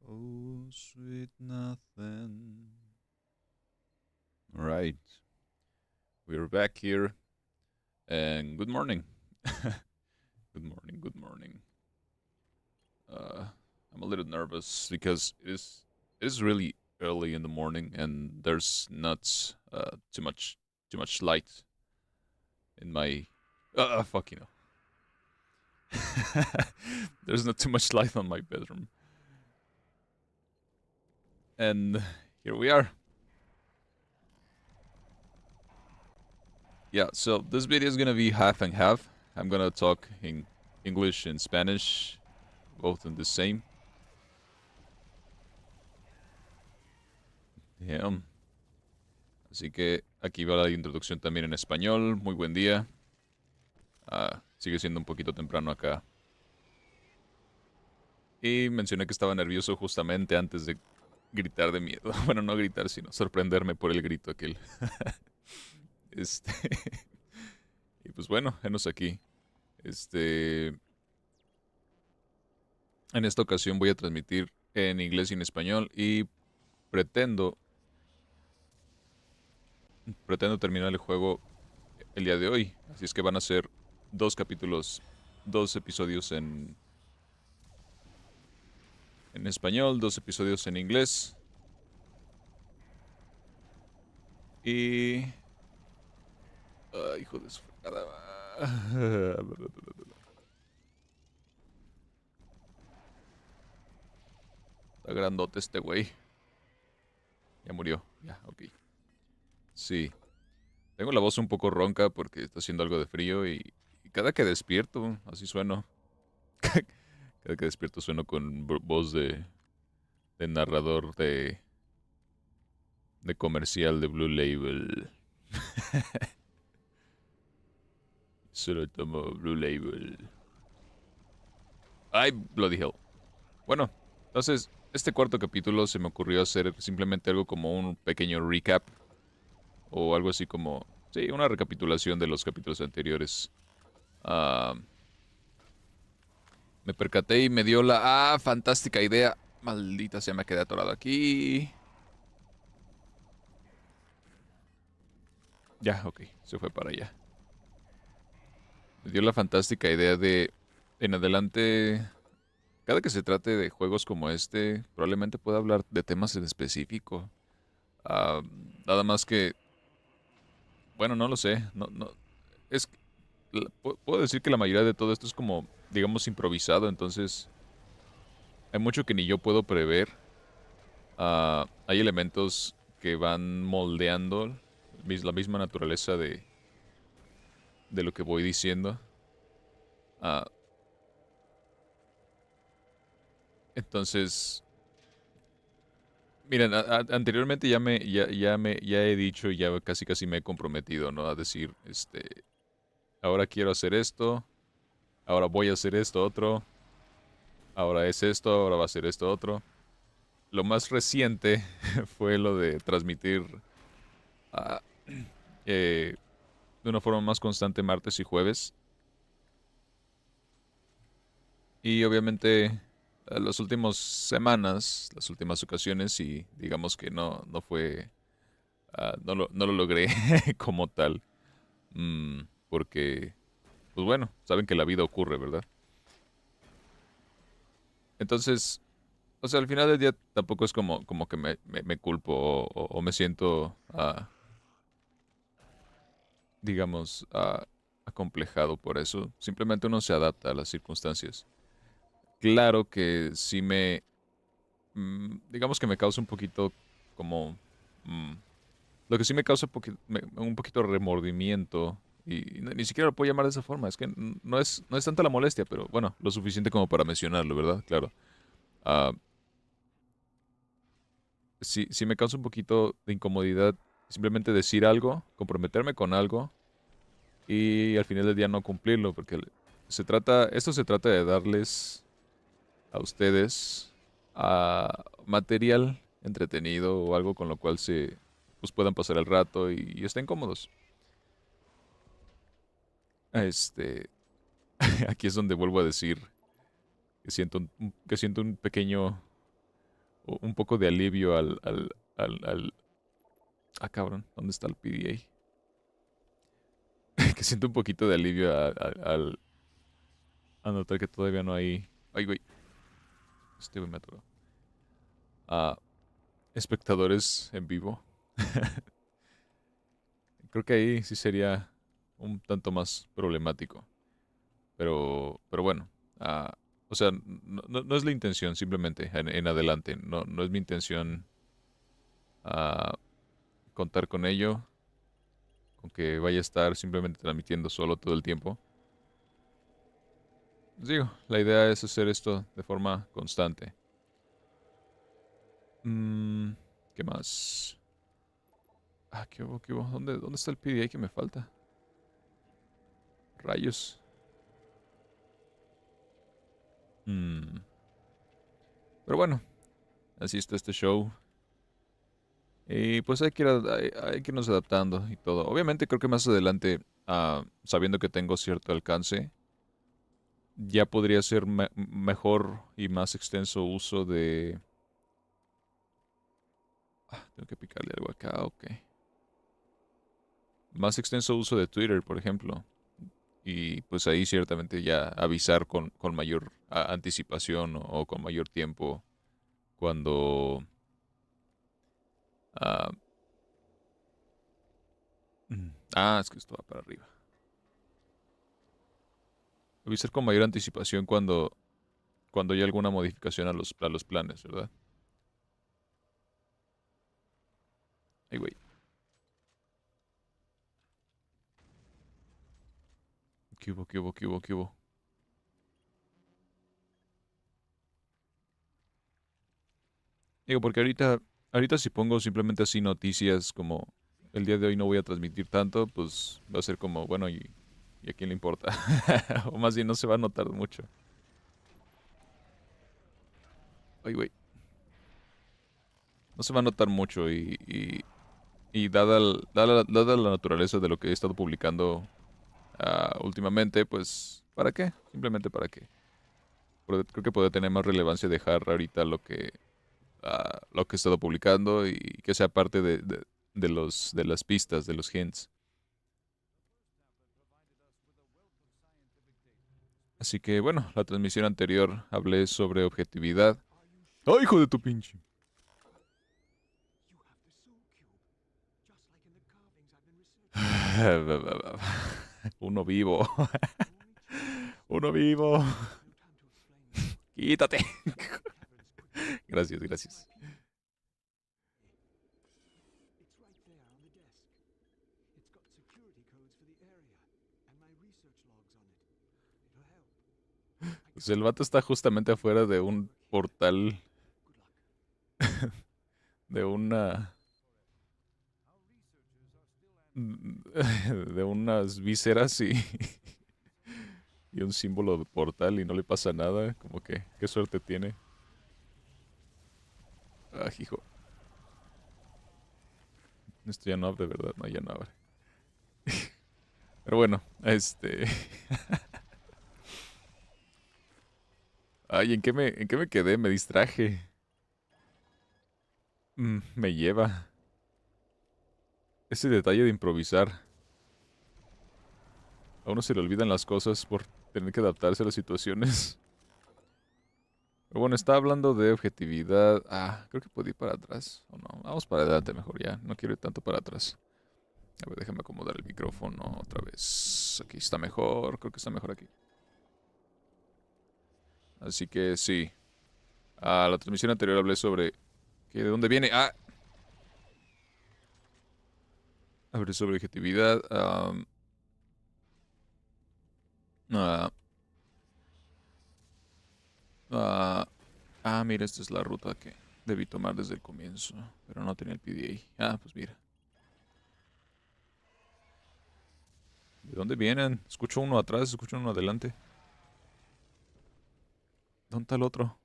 Oh, sweet nothing. All right, we're back here, and good morning. Good morning. Good morning. Uh, I'm a little nervous because it is really early in the morning, and there's not too much light in my fuck you know. There's not too much light on my bedroom, and here we are. Yeah, so this video is gonna be half and half. I'm gonna talk in English and Spanish, both in the same. Damn. Así que aquí va la introducción también en español. Muy buen día. Sigue siendo un poquito temprano acá. Y mencioné que estaba nervioso justamente antes de gritar de miedo. Bueno, no gritar, sino sorprenderme por el grito aquel. Este. Y pues bueno, enos aquí. Este. En esta ocasión voy a transmitir en inglés y en español. Y pretendo. Pretendo terminar el juego el día de hoy. Así es que van a ser dos capítulos. Dos episodios en español, dos episodios en inglés. Y... hijo de su fregada. Está grandote este güey. Ya murió. Ya, ok. Sí. Tengo la voz un poco ronca porque está haciendo algo de frío y cada que despierto, así sueno. Cada que despierto sueno con voz de narrador de comercial de Blue Label. Solo tomo Blue Label. Ay, Bloody Hell. Bueno, entonces, este cuarto capítulo se me ocurrió hacer simplemente algo como un pequeño recap. O algo así como, sí, una recapitulación de los capítulos anteriores. Ah, me percaté y me dio la fantástica idea. Maldita sea, me quedé atorado aquí. Ya, ok, se fue para allá. Me dio la fantástica idea de, en adelante, cada que se trate de juegos como este, probablemente pueda hablar de temas en específico. Ah, nada más que, bueno, no lo sé. No, no, es, puedo decir que la mayoría de todo esto es como, digamos, improvisado, entonces hay mucho que ni yo puedo prever. Hay elementos que van moldeando la misma naturaleza de lo que voy diciendo. Ah, entonces, miren, anteriormente ya he dicho, ya casi casi me he comprometido, ¿no? A decir, ahora quiero hacer esto, ahora voy a hacer esto otro, ahora es esto, ahora va a ser esto otro. Lo más reciente fue lo de transmitir ah, eh, de una forma más constante martes y jueves. Y obviamente las últimas semanas, las últimas ocasiones, y digamos que no fue, no lo logré como tal. Porque, pues bueno, saben que la vida ocurre, ¿verdad? Entonces, o sea, al final del día tampoco es como que me culpo o me siento, digamos, acomplejado por eso. Simplemente uno se adapta a las circunstancias. Claro que sí digamos que me causa un poquito como... mm, lo que sí me causa un poquito remordimiento, y ni siquiera lo puedo llamar de esa forma, es que no es tanta la molestia, pero bueno, lo suficiente como para mencionarlo, ¿verdad? Claro. Ah, sí me causa un poquito de incomodidad simplemente decir algo, comprometerme con algo y al final del día no cumplirlo, porque esto se trata de darles a ustedes material entretenido o algo con lo cual pues puedan pasar el rato y estén cómodos. Este, aquí es donde vuelvo a decir que que siento un pequeño, un poco de alivio ah, cabrón, ¿dónde está el PDA? Que siento un poquito de alivio al notar que todavía no hay... Ay, güey, este güey me atoró. Ah, espectadores en vivo. Creo que ahí sí sería un tanto más problemático. Pero bueno, ah, o sea, no es la intención simplemente en adelante. No es mi intención ah, contar con ello, con que vaya a estar simplemente transmitiendo solo todo el tiempo. Les digo, la idea es hacer esto de forma constante. Mm, ¿Qué más? Ah, ¿qué hubo? ¿Qué hubo? ¿Dónde está el PDA que me falta? Rayos. Mm, Pero bueno, así está este show. Y pues hay que irnos adaptando y todo. Obviamente creo que más adelante, sabiendo que tengo cierto alcance, ya podría ser mejor y más extenso uso de... tengo que picarle algo acá, ok. Más extenso uso de Twitter, por ejemplo. Y pues ahí ciertamente ya avisar con mayor anticipación o con mayor tiempo cuando... ah, es que esto va para arriba. Avisar con mayor anticipación cuando hay alguna modificación a los planes, ¿verdad? Ay, güey. ¿Qué hubo, qué hubo, qué hubo, qué hubo? Digo, porque ahorita si pongo simplemente así noticias como el día de hoy no voy a transmitir tanto, pues va a ser como, bueno, ¿y a quién le importa? O más bien no se va a notar mucho. Ay, güey. No se va a notar mucho y dada la naturaleza de lo que he estado publicando últimamente, pues, ¿para qué? Simplemente para qué. Creo que puede tener más relevancia dejar ahorita lo que he estado publicando y que sea parte de las pistas, de los hints. Así que bueno, la transmisión anterior hablé sobre objetividad. ¡Ay, hijo de tu pinche! Uno vivo. Uno vivo. Quítate. Gracias, gracias. Pues el vato está justamente afuera de un portal, de una... de unas vísceras y un símbolo de portal y no le pasa nada. Como que, qué suerte tiene. Ah, hijo. Esto ya no abre, ¿verdad? No, ya no abre. Pero bueno, Ay, en qué me quedé? Me distraje. Me lleva. Ese detalle de improvisar. A uno se le olvidan las cosas por tener que adaptarse a las situaciones. Pero bueno, estaba hablando de objetividad. Creo que puedo ir para atrás. ¿O no? Vamos para adelante mejor ya. No quiero ir tanto para atrás. A ver, déjame acomodar el micrófono otra vez. Aquí está mejor. Creo que está mejor aquí. Así que sí. La transmisión anterior hablé sobre... ¿De dónde viene? Hablé sobre objetividad. Ah, ah, Mira, esta es la ruta que debí tomar desde el comienzo. Pero no tenía el PDA. Pues mira. ¿De dónde vienen? Escucho uno atrás, escucho uno adelante. ¿Dónde está el otro?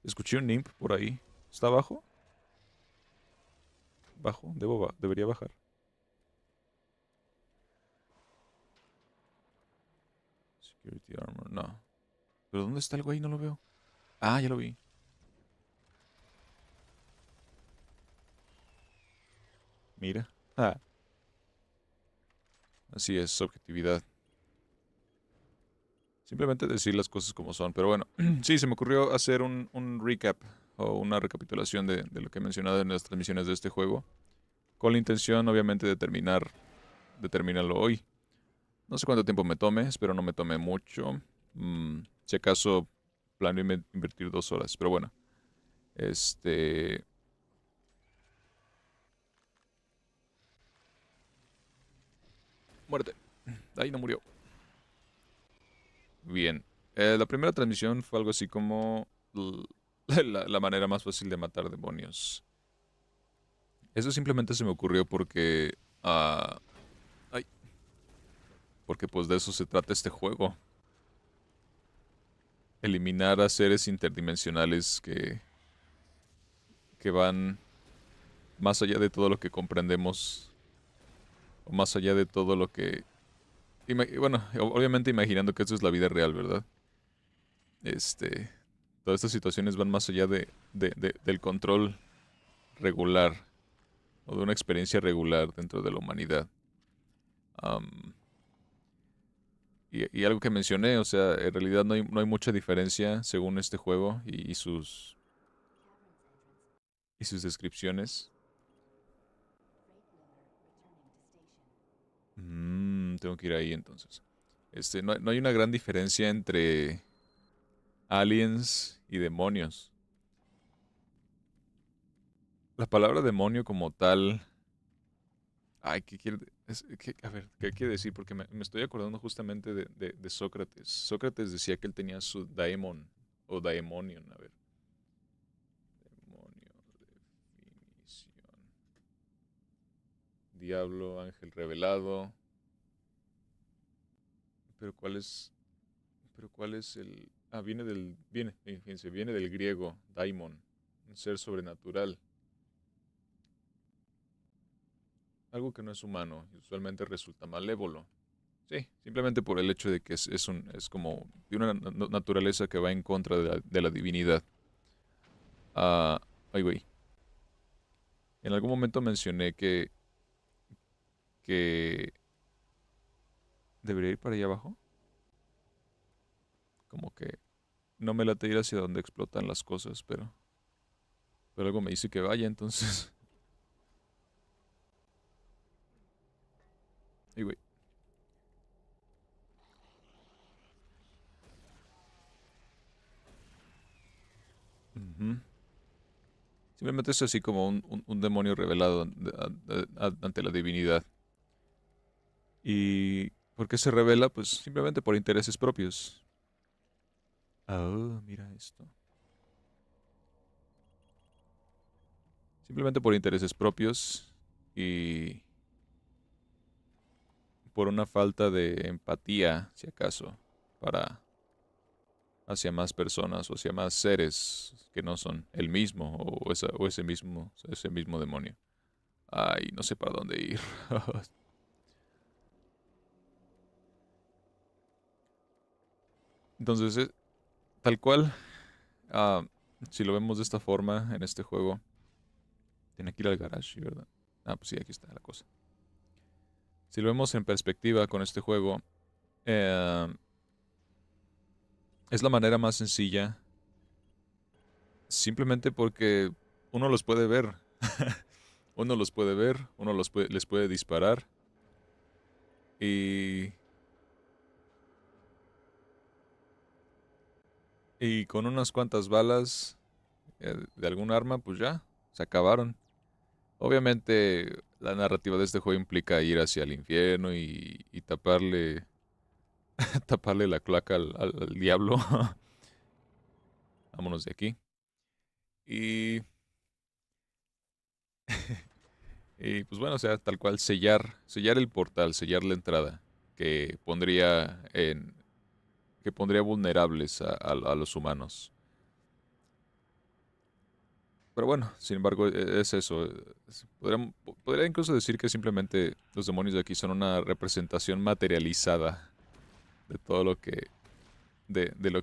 Escuché un imp por ahí. ¿Está abajo? ¿Bajo? Debería bajar. Security Armor, no. ¿Pero dónde está el güey? No lo veo. Ah, ya lo vi. Mira. Ah, así es, objetividad. Simplemente decir las cosas como son. Pero bueno, sí, se me ocurrió hacer un recap o una recapitulación de lo que he mencionado en las transmisiones de este juego. Con la intención, obviamente, de terminarlo hoy. No sé cuánto tiempo me tome, espero no me tome mucho. Si acaso planeo invertir 2 horas, pero bueno. Este... Muerte. Ahí no murió. Bien. La primera transmisión fue algo así como la manera más fácil de matar demonios. Eso simplemente se me ocurrió porque... ay, porque pues de eso se trata este juego. Eliminar a seres interdimensionales que van más allá de todo lo que comprendemos. O más allá de todo lo que... bueno, obviamente imaginando que esto es la vida real, ¿verdad? Este... Todas estas situaciones van más allá del control regular o de una experiencia regular dentro de la humanidad. Am, y algo que mencioné, o sea, en realidad no hay mucha diferencia según este juego y sus descripciones. Tengo que ir ahí entonces. No hay una gran diferencia entre aliens y demonios. La palabra demonio como tal... Ay, ¿qué quiere? A ver, ¿qué quiere decir? Porque me estoy acordando justamente de Sócrates. Sócrates decía que él tenía su daemon o daemonion. A ver, demonio, definición. Diablo, ángel revelado. Pero ¿cuál es? Pero ¿cuál es el? Ah, fíjense, viene del griego, daimon, un ser sobrenatural, algo que no es humano y usualmente resulta malévolo. Sí, simplemente por el hecho de que es como de una naturaleza que va en contra de la divinidad. Ah, ay, güey. En algún momento mencioné que debería ir para allá abajo. Como que no me late ir hacia donde explotan las cosas, pero algo me dice que vaya, entonces. Ay, güey. Ujú. Simplemente es así como un demonio revelado ante la divinidad. ¿Y por qué se revela? Pues simplemente por intereses propios. Ah, mira esto. Simplemente por intereses propios y por una falta de empatía, si acaso, para hacia más personas o hacia más seres que no son el mismo o ese mismo demonio. Ay, no sé para dónde ir. Entonces, tal cual, ah, si lo vemos de esta forma en este juego, tiene que ir al garage, ¿verdad? Ah, pues sí, aquí está la cosa. Si lo vemos en perspectiva con este juego, eh, es la manera más sencilla, simplemente porque uno los puede ver. Uno los puede ver, les puede disparar y, y con unas cuantas balas de algún arma, pues ya, se acabaron. Obviamente, la narrativa de este juego implica ir hacia el infierno y taparle la cloaca al diablo. Vámonos de aquí. Y, y pues bueno, o sea, tal cual sellar el portal, sellar la entrada, que que pondría vulnerables a los humanos. Pero bueno, sin embargo, es eso. Podría incluso decir que simplemente los demonios de aquí son una representación materializada de todo lo que, de lo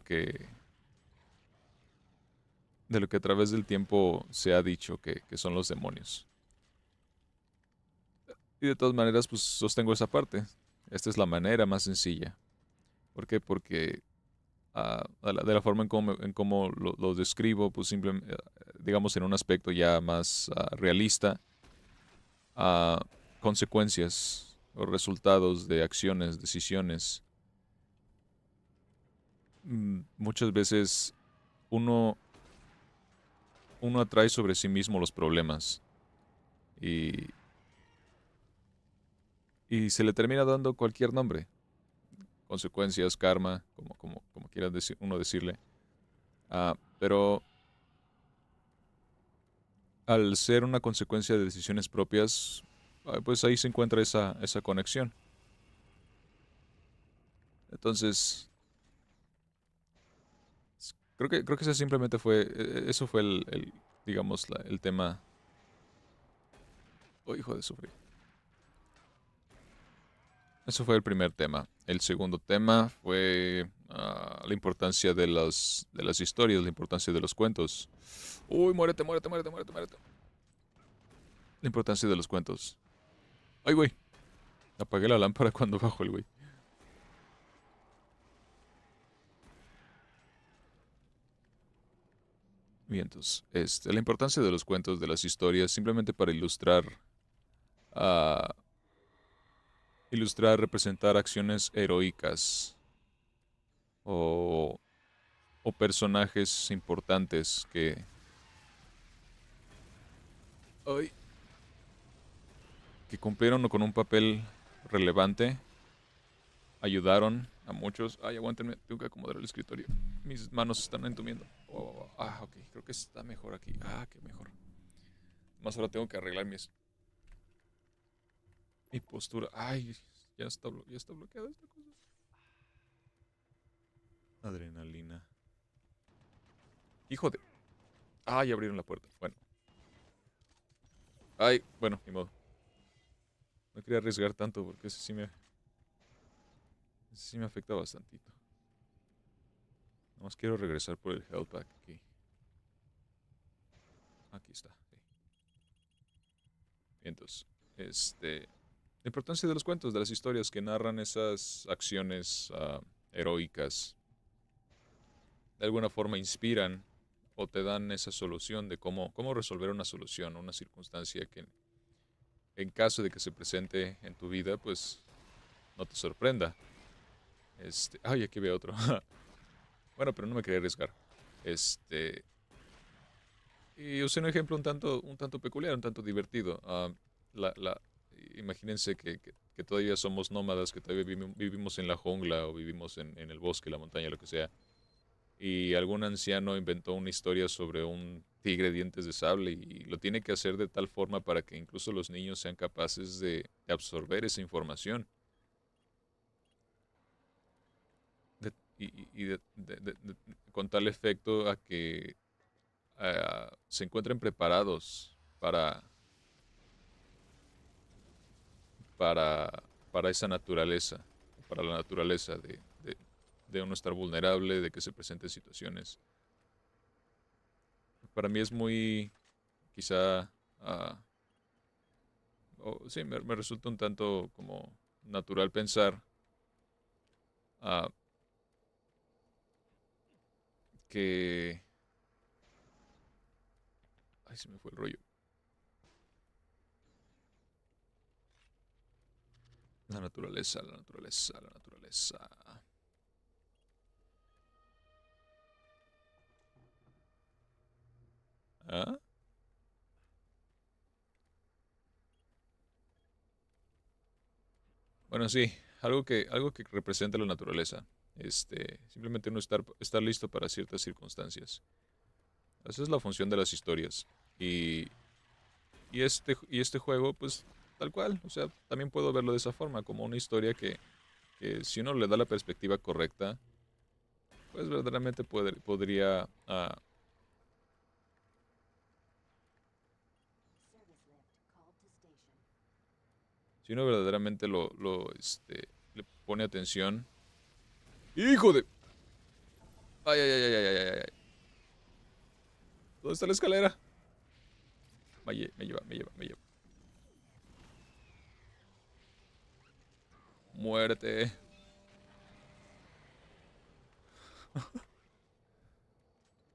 de lo que a través del tiempo se ha dicho que son los demonios. Y de todas maneras, pues sostengo esa parte. Esta es la manera más sencilla. ¿Por qué? Porque de la forma en cómo lo describo, pues simplemente, digamos, en un aspecto ya más realista, a consecuencias o resultados de acciones, decisiones. Muchas veces uno, uno atrae sobre sí mismo los problemas y, y se le termina dando cualquier nombre. Consecuencias, karma, como quiera uno decirle. Pero al ser una consecuencia de decisiones propias, pues ahí se encuentra esa conexión. Entonces, creo que ese simplemente fue, eso fue digamos, el tema. Oh, hijo de sufrir. Eso fue el primer tema. El segundo tema fue la importancia de las historias, la importancia de los cuentos. Uy, muérete, muérete, muérete, muérete, muérete. La importancia de los cuentos. Ay, güey. Apagué la lámpara cuando bajó el güey. Vientos. La importancia de los cuentos, de las historias, simplemente para ah, ilustrar, representar acciones heroicas o, o personajes importantes ay, que cumplieron con un papel relevante, ayudaron a muchos. Ay, aguántenme, tengo que acomodar el escritorio. Mis manos se están entumiendo. Ok, creo que está mejor aquí. Qué mejor. Más ahora tengo que arreglar mi postura. Ay, ya está bloqueada esta cosa. Adrenalina. Hijo de... Ay, abrieron la puerta. Bueno. Ay, bueno, ni modo. No quería arriesgar tanto porque ese sí me afecta bastantito. Nomás quiero regresar por el health pack aquí. Aquí está. Sí. Entonces, la importancia de los cuentos, de las historias que narran esas acciones heroicas, de alguna forma inspiran o te dan esa solución de cómo resolver una solución, una circunstancia que en caso de que se presente en tu vida, pues no te sorprenda. Ay, aquí veo otro. Bueno, pero no me quería arriesgar. Este, y usé un ejemplo un tanto peculiar, un tanto divertido. La, la, imagínense que todavía somos nómadas, que todavía vivimos en la jungla o vivimos en el bosque, la montaña, lo que sea. Y algún anciano inventó una historia sobre un tigre dientes de sable y lo tiene que hacer de tal forma para que incluso los niños sean capaces de absorber esa información y con tal efecto a que se encuentren preparados para, para esa naturaleza, para la naturaleza de uno estar vulnerable, de que se presenten situaciones. Para mí es muy, quizá, sí, me resulta un tanto como natural pensar ah, que... Ay, se me fue el rollo. La naturaleza, la naturaleza, la naturaleza. ¿Ah? Bueno, sí, algo que representa la naturaleza. Simplemente no estar listo para ciertas circunstancias. Esa es la función de las historias. Y, y este juego, pues, tal cual. O sea, también puedo verlo de esa forma, como una historia que si uno le da la perspectiva correcta, pues verdaderamente podría, si uno verdaderamente le pone atención, ¡Hijo de! ¡Ay, ay, ay, ay, ay, ay, ay! ¿Dónde está la escalera? Me lleva, me lleva, me lleva. Muerte.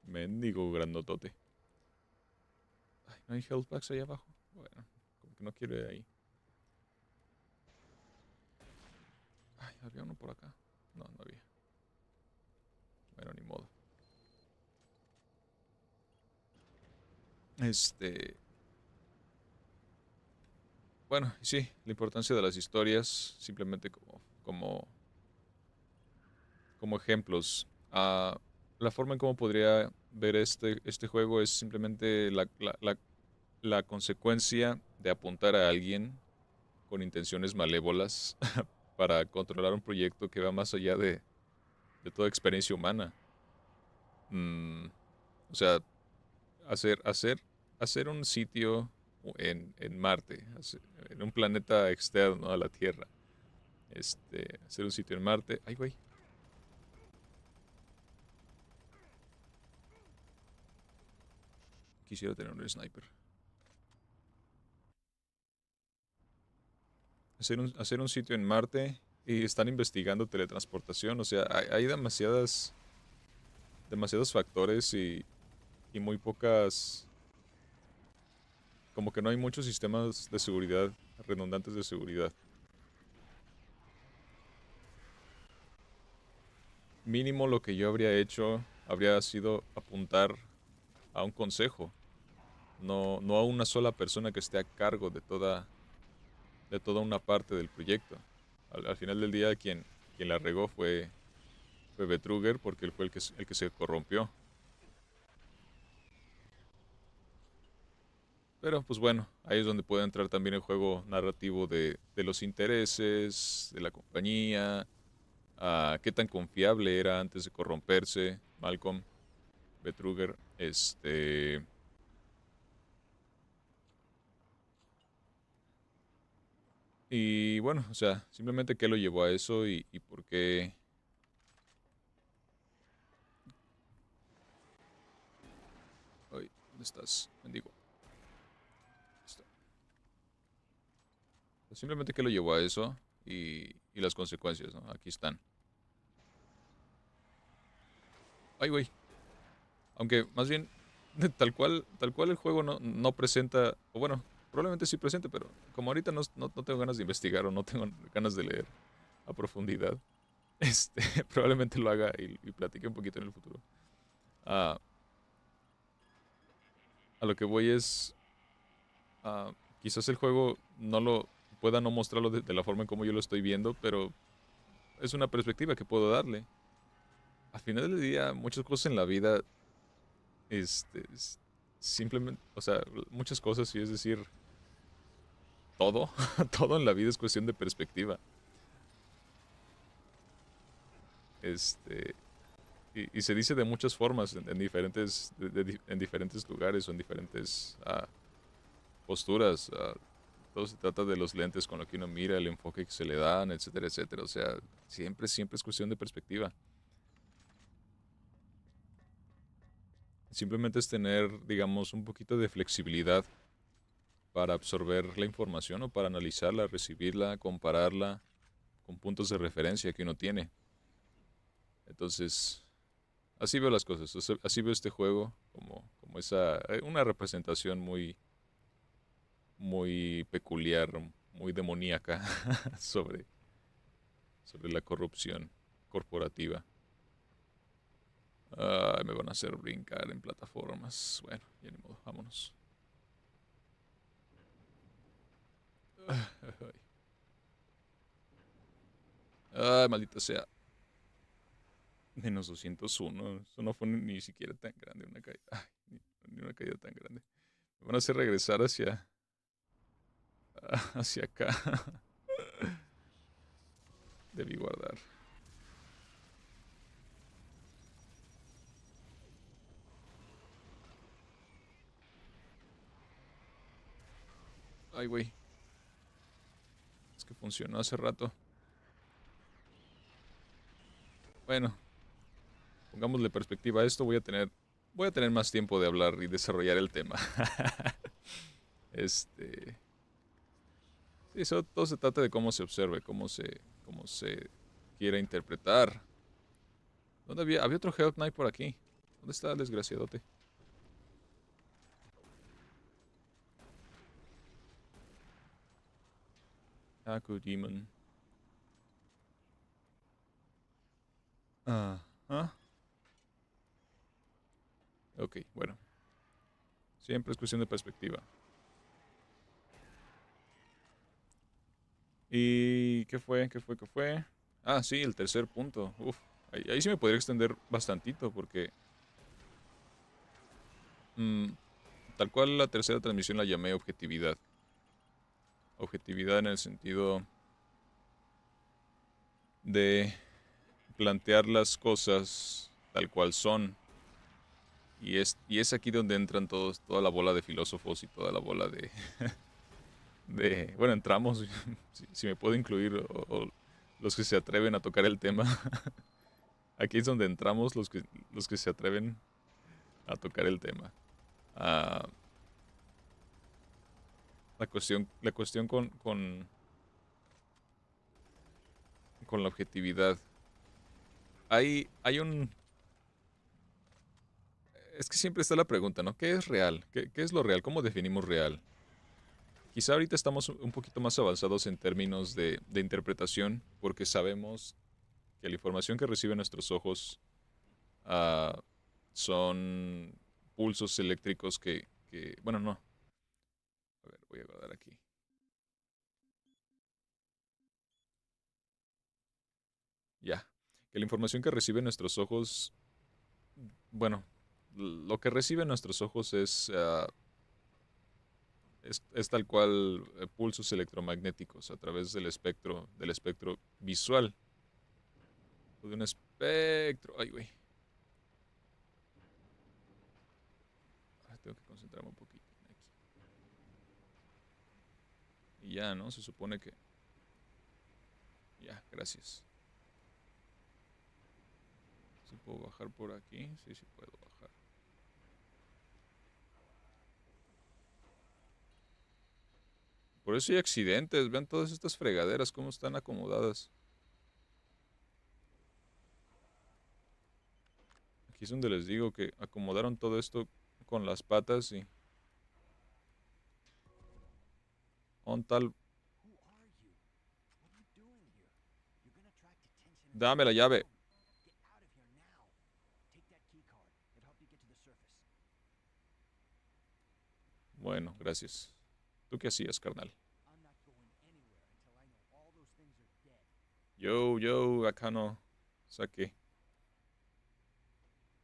Mendigo grandotote. Ay, ¿no hay health packs ahí abajo? Bueno, como que no quiero ir ahí. Ay, había uno por acá. No, no había. Bueno, ni modo. Este... Bueno, sí, la importancia de las historias, simplemente como ejemplos. La forma en cómo podría ver este juego es simplemente la consecuencia de apuntar a alguien con intenciones malévolas para controlar un proyecto que va más allá de toda experiencia humana. Mm, o sea, hacer, hacer, hacer un sitio en Marte, en un planeta externo a la Tierra. Hacer un sitio en Marte. Ay, güey. Quisiera tener un sniper. Hacer un sitio en Marte y están investigando teletransportación. O sea, hay demasiados factores y muy pocas, como que no hay muchos sistemas de seguridad, redundantes de seguridad. Mínimo lo que yo habría hecho habría sido apuntar a un consejo, no a una sola persona que esté a cargo de toda una parte del proyecto. Al final del día, quien la regó fue Betruger porque él fue el que se corrompió. Pero pues bueno, ahí es donde puede entrar también el juego narrativo de los intereses, de la compañía, qué tan confiable era antes de corromperse Malcolm, Betruger, y bueno, o sea, simplemente qué lo llevó a eso y por qué... Ay, ¿dónde estás? Mendigo. Está. Simplemente qué lo llevó a eso y las consecuencias, ¿no? Aquí están. Ay, güey. Aunque más bien, tal cual el juego no presenta, o bueno, probablemente sí presente, pero como ahorita no tengo ganas de investigar o no tengo ganas de leer a profundidad, probablemente lo haga y platique un poquito en el futuro. Ah, a lo que voy es, quizás el juego no lo pueda no mostrarlo de la forma en como yo lo estoy viendo, pero es una perspectiva que puedo darle. Al final del día, muchas cosas en la vida, simplemente, o sea, muchas cosas, y es decir, todo, todo en la vida es cuestión de perspectiva. Este, y se dice de muchas formas, en diferentes, en diferentes lugares o en diferentes posturas. Todo se trata de los lentes con lo que uno mira, el enfoque que se le dan, etcétera, etcétera. O sea, siempre es cuestión de perspectiva. Simplemente es tener, digamos, un poquito de flexibilidad para absorber la información o para analizarla, recibirla, compararla con puntos de referencia que uno tiene. Entonces, así veo las cosas, o sea, así veo este juego como una representación muy peculiar, muy demoníaca sobre, sobre la corrupción corporativa. Ay, me van a hacer brincar en plataformas. Bueno, ya ni modo, vámonos. Ay, ay, maldita sea. -201. Eso no fue ni siquiera tan grande una caída. Ay, ni una caída tan grande. Me van a hacer regresar hacia acá. Debí guardar. Ay, güey. Es que funcionó hace rato. bueno, pongámosle perspectiva a esto, voy a tener más tiempo de hablar y desarrollar el tema. Este, sí, todo se trata de cómo se observe, cómo se quiera interpretar. ¿Dónde había otro Hell Knight por aquí? ¿Dónde está el desgraciadote? Aku Demon. Ah, ok, bueno. Siempre es cuestión de perspectiva. ¿Y qué fue? ¿Qué fue? ¿Qué fue? Ah, sí, el tercer punto. Uf, ahí sí me podría extender bastantito porque mm, tal cual la tercera transmisión la llamé objetividad. Objetividad en el sentido de plantear las cosas tal cual son. Y es aquí donde entran toda la bola de filósofos y toda la bola bueno, entramos, si me puedo incluir, o los que se atreven a tocar el tema. Aquí es donde entramos los que se atreven a tocar el tema. Ah, la cuestión con la objetividad. Hay un... Es que siempre está la pregunta, ¿no? ¿Qué es real? ¿Qué es lo real? ¿Cómo definimos real? Quizá ahorita estamos un poquito más avanzados en términos de interpretación, porque sabemos que la información que reciben nuestros ojos ah, son pulsos eléctricos bueno, no. A ver, voy a guardar aquí. Ya. Que la información que reciben nuestros ojos, bueno, lo que reciben nuestros ojos es tal cual pulsos electromagnéticos a través del espectro visual. De un espectro. Ay, güey. Tengo que concentrarme un poquito aquí. Y ya, ¿no? Se supone que... Ya, gracias. ¿Sí puedo bajar por aquí? Sí, sí puedo bajar. Por eso hay accidentes. Vean todas estas fregaderas, cómo están acomodadas. Aquí es donde les digo que acomodaron todo esto con las patas y... On tal... Dame la llave. Bueno, gracias. ¿Tú qué hacías, carnal? Yo, acá no. Saque.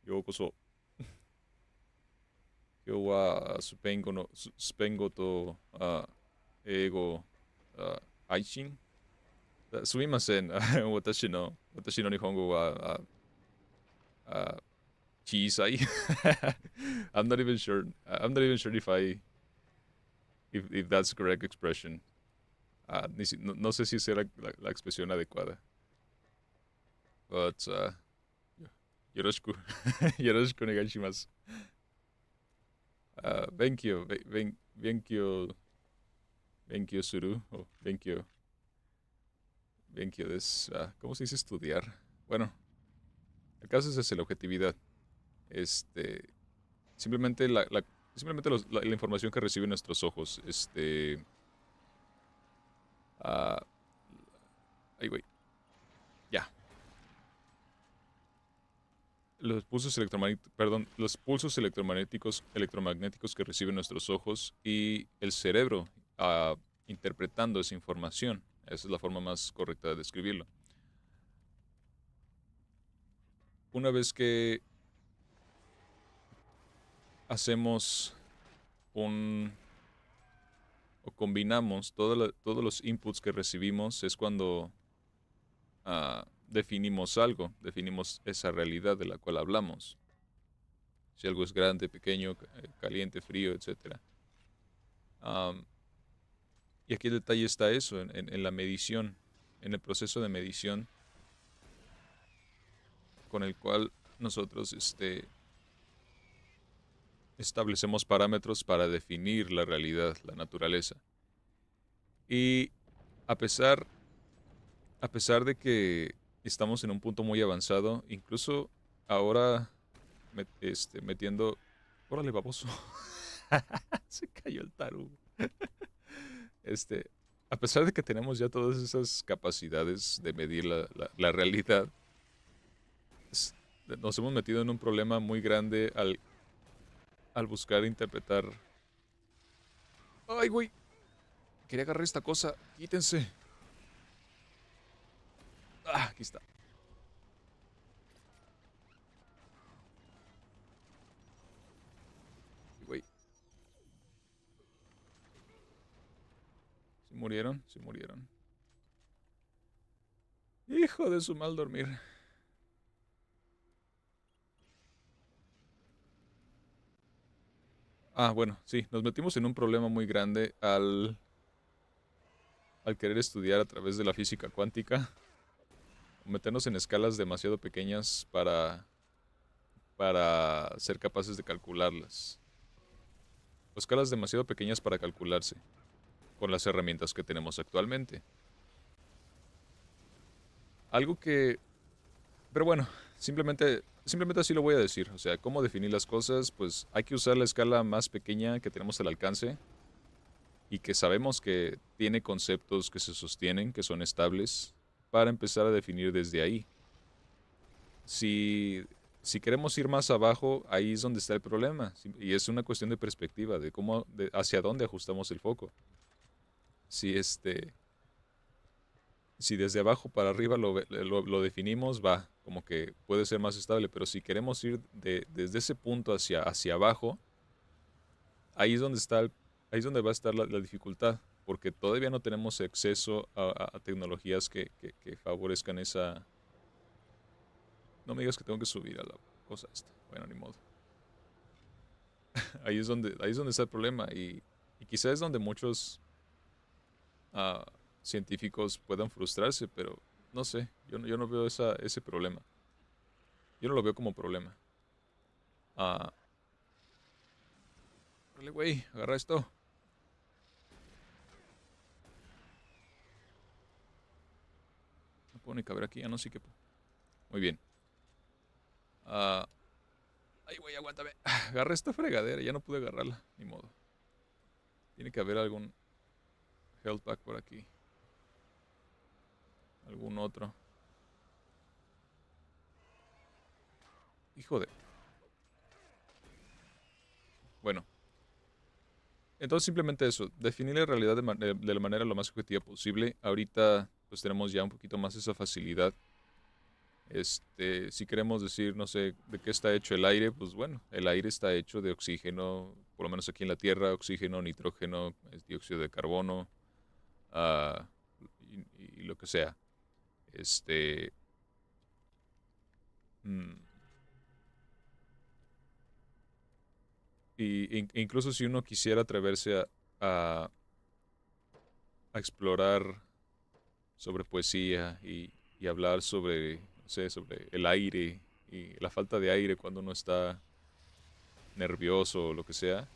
Yo koso. Yo wa spengo to eigo aishin. Sumimasen. Watashi no nihongo wa chisai. I'm not even sure. I'm not even sure if that's the correct expression. No sé si será la expresión adecuada. But yoroshiku. Yoroshiku onegai shimasu. Benkyo, benkyo suru, o benkyo ¿cómo se dice estudiar? Bueno, el caso es ese, la objetividad. Este, simplemente la información que reciben nuestros ojos, ah, ay, güey, ya. Los pulsos electromagnéticos que reciben nuestros ojos y el cerebro interpretando esa información. Esa es la forma más correcta de describirlo. Una vez que hacemos un o combinamos todos los inputs que recibimos, es cuando definimos algo, definimos esa realidad de la cual hablamos. Si algo es grande, pequeño, caliente, frío, etcétera. Am, y aquí el detalle está eso, en la medición, en el proceso de medición. con el cual nosotros establecemos parámetros para definir la realidad, la naturaleza. Y a pesar, a pesar de que estamos en un punto muy avanzado, incluso ahora metiendo... Órale, baboso. Se cayó el tarugo. Este, a pesar de que tenemos ya todas esas capacidades de medir la realidad, es- nos hemos metido en un problema muy grande al buscar interpretar... ¡Ay, güey! Quería agarrar esta cosa. Quítense. Ah, aquí está. Y, güey, ¿se murieron? Se murieron. Hijo de su mal dormir. Ah, bueno, sí, nos metimos en un problema muy grande al querer estudiar a través de la física cuántica, o meternos en escalas demasiado pequeñas para ser capaces de calcularlas. O escalas demasiado pequeñas para calcularse con las herramientas que tenemos actualmente. Algo que... Pero bueno, simplemente así lo voy a decir. O sea, ¿cómo definir las cosas? Pues hay que usar la escala más pequeña que tenemos al alcance y que sabemos que tiene conceptos que se sostienen, que son estables, para empezar a definir desde ahí. Si, si queremos ir más abajo, ahí es donde está el problema. Y es una cuestión de perspectiva, de cómo, hacia dónde ajustamos el foco. Si si desde abajo para arriba lo definimos, va, como que puede ser más estable, pero si queremos ir desde ese punto hacia abajo, ahí es donde ahí es donde va a estar la dificultad, porque todavía no tenemos acceso a tecnologías que favorezcan esa... No me digas que tengo que subir a la cosa esta. Bueno, ni modo. Ahí es donde está el problema y quizás es donde muchos ah, científicos puedan frustrarse, pero no sé, yo no veo ese problema. Yo no lo veo como problema. Ah, órale, güey, agarra esto. No puedo ni caber aquí, ya no sé qué. Muy bien. Ah, ay, güey, aguántame. Agarré esta fregadera, ya no pude agarrarla, ni modo. Tiene que haber algún health pack por aquí. Algún otro. Hijo de... Bueno, entonces simplemente eso, definir la realidad de la manera lo más objetiva posible. Ahorita pues tenemos ya un poquito más esa facilidad. Si queremos decir, no sé, de qué está hecho el aire, pues bueno, el aire está hecho de oxígeno, por lo menos aquí en la Tierra, oxígeno, nitrógeno, dióxido de carbono, ah, y lo que sea. Este, mm, incluso si uno quisiera atreverse a, a explorar sobre poesía y hablar sobre, no sé, sobre el aire y la falta de aire cuando uno está nervioso o lo que sea,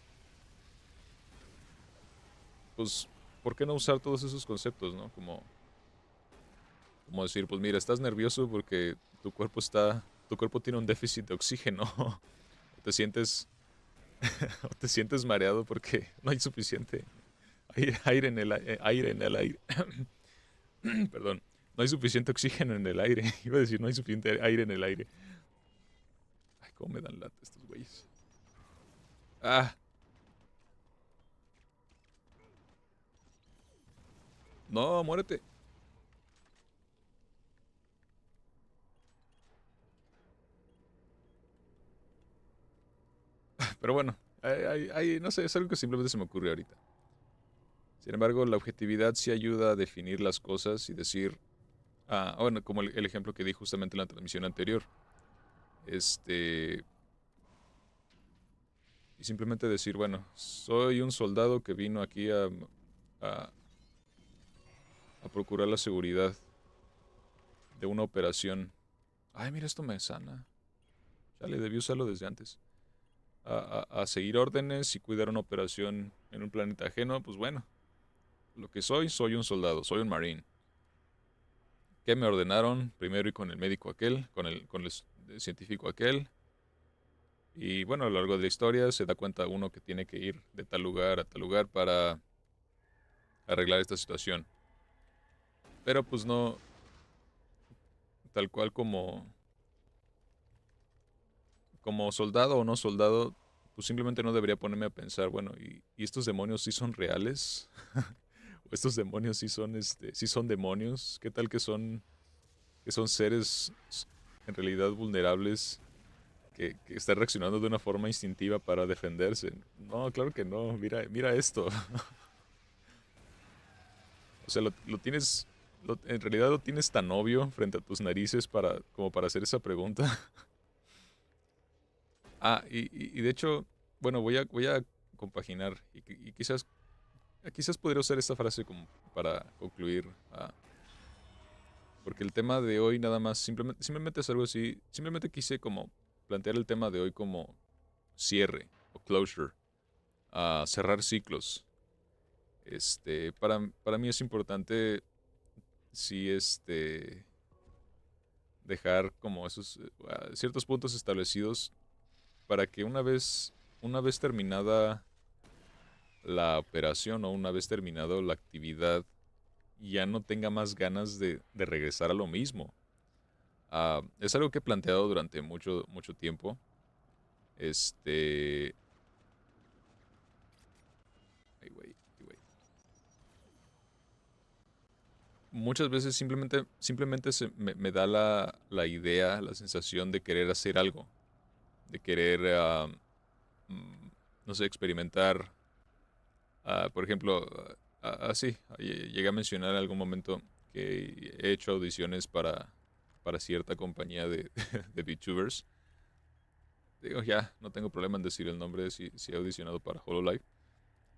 pues, ¿por qué no usar todos esos conceptos, no? Como decir, pues mira, estás nervioso porque tu cuerpo tiene un déficit de oxígeno, o te sientes, o te sientes mareado porque no hay suficiente aire en aire en el aire. Perdón, no hay suficiente oxígeno en el aire. Iba a decir, no hay suficiente aire en el aire. Ay, cómo me dan lata estos güeyes. Ah, no, muérete. Pero bueno, no sé, es algo que simplemente se me ocurre ahorita. Sin embargo, la objetividad sí ayuda a definir las cosas y decir, bueno, como el ejemplo que di justamente en la transmisión anterior. Este, y simplemente decir, bueno, soy un soldado que vino aquí a, a procurar la seguridad de una operación Ay, mira, esto me sana. Ya le debí usarlo desde antes. A seguir órdenes y cuidar una operación en un planeta ajeno, pues bueno, lo que soy un soldado, soy un marine. ¿Qué me ordenaron? Primero y con el médico aquel, con el científico aquel. Y bueno, a lo largo de la historia se da cuenta uno que tiene que ir de tal lugar a tal lugar para arreglar esta situación. Pero pues no, tal cual como soldado o no soldado, pues simplemente no debería ponerme a pensar, bueno, ¿y estos demonios sí son reales? ¿O estos demonios sí son demonios? ¿Qué tal que son seres en realidad vulnerables que están reaccionando de una forma instintiva para defenderse? No, claro que no, mira esto. O sea, lo tienes, en realidad lo tienes tan obvio frente a tus narices como para hacer esa pregunta. Y de hecho, bueno, voy a compaginar y quizás podría usar esta frase como para concluir, porque el tema de hoy nada más simplemente es algo así, simplemente quise como plantear el tema de hoy como cierre o closure, cerrar ciclos. Para mí es importante sí dejar como esos ciertos puntos establecidos para que una vez terminada la operación o una vez terminado la actividad ya no tenga más ganas de regresar a lo mismo. Es algo que he planteado durante mucho, mucho tiempo. Este... Ay, güey, ay, güey. Muchas veces simplemente me da la idea, la sensación de querer hacer algo, de querer, mm, no sé, experimentar. Por ejemplo, así, llegué a mencionar en algún momento que he hecho audiciones para cierta compañía de VTubers. Digo, ya, no tengo problema en decir el nombre si he audicionado para HoloLive.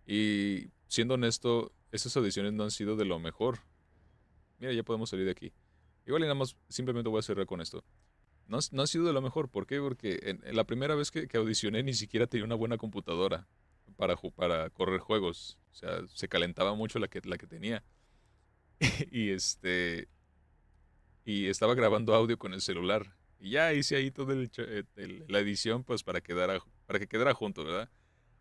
Y siendo honesto, esas audiciones no han sido de lo mejor. Mira, ya podemos salir de aquí. Igual y nada más, simplemente voy a cerrar con esto. No ha sido de lo mejor. ¿Por qué? Porque en la primera vez que audicioné ni siquiera tenía una buena computadora para correr juegos. O sea, se calentaba mucho la que tenía. Y y estaba grabando audio con el celular. Y ya hice ahí toda la edición pues para que quedara junto, ¿verdad?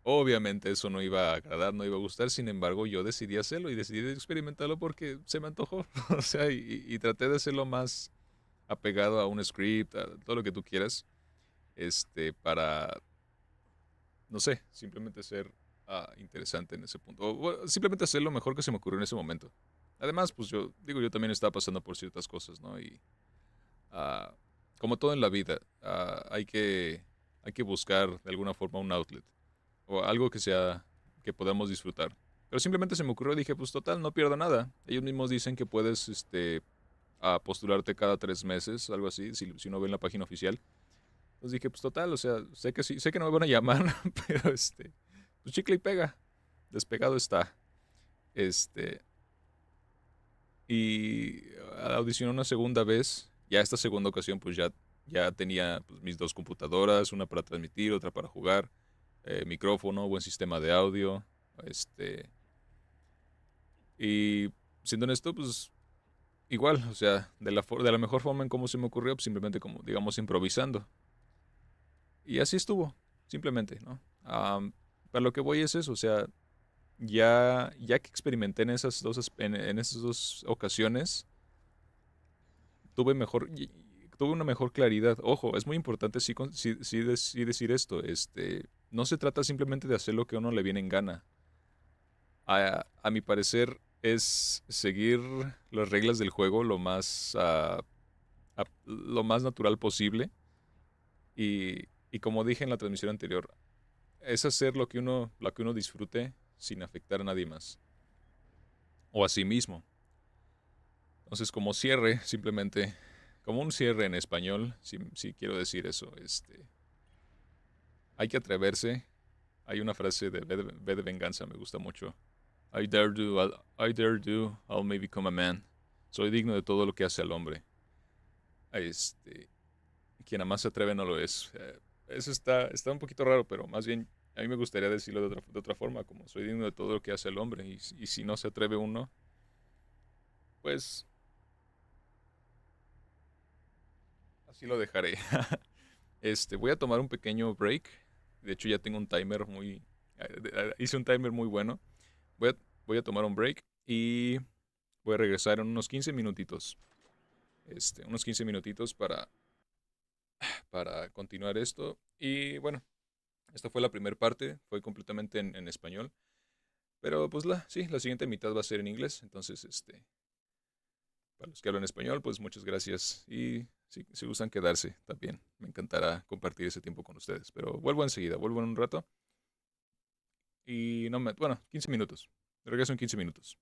Obviamente eso no iba a agradar, no iba a gustar, sin embargo yo decidí hacerlo y decidí experimentarlo porque se me antojó. O sea, y traté de hacerlo más apegado a un script, a todo lo que tú quieras, para, no sé, simplemente ser interesante en ese punto. O bueno, simplemente hacer lo mejor que se me ocurrió en ese momento. Además, pues yo también estaba pasando por ciertas cosas, ¿no? Y ah, como todo en la vida, hay que buscar de alguna forma un outlet o algo que podamos disfrutar. Pero simplemente se me ocurrió, dije, pues total, no pierdo nada. Ellos mismos dicen que puedes postularte cada 3 meses, algo así, si uno ve en la página oficial. Entonces dije, pues total, o sea, sé que sí, sé que no me van a llamar, pero pues chicle y pega, despegado está. Este, y audicioné una segunda vez, ya esta segunda ocasión pues ya tenía pues, mis dos computadoras, una para transmitir, otra para jugar, micrófono, buen sistema de audio, este, y siendo honesto, pues igual, o sea, de la mejor forma en cómo se me ocurrió, pues, simplemente como, digamos, improvisando. Y así estuvo, simplemente, ¿no? Para lo que voy es eso, o sea, ya que experimenté en esas dos ocasiones, tuve mejor, tuve una mejor claridad. Ojo, es muy importante sí decir esto, no se trata simplemente de hacer lo que a uno le viene en gana. A mi parecer es seguir las reglas del juego lo más natural posible y como dije en la transmisión anterior, es hacer lo que uno disfrute sin afectar a nadie más o a sí mismo. Entonces, como cierre, simplemente, como un cierre en español, si quiero decir eso, hay que atreverse. Hay una frase de V de Venganza, me gusta mucho. I dare do, I'll may become a man. Soy digno de todo lo que hace al hombre. Este, quien a más se atreve no lo es. Eso está un poquito raro, pero más bien a mí me gustaría decirlo de otra forma, como soy digno de todo lo que hace el hombre, y si no se atreve uno, pues así lo dejaré. Voy a tomar un pequeño break. De hecho, ya tengo un timer hice un timer muy bueno. Voy a, voy a tomar un break y voy a regresar en unos 15 minutitos. Unos 15 minutitos para continuar esto. Y bueno, esta fue la primera parte, fue completamente en español. Pero pues sí, la siguiente mitad va a ser en inglés. Entonces, para los que hablan español, pues muchas gracias. Y si gustan quedarse también, me encantará compartir ese tiempo con ustedes. Pero vuelvo enseguida, vuelvo en un rato. Y no me... Bueno, 15 minutos. Regreso en 15 minutos.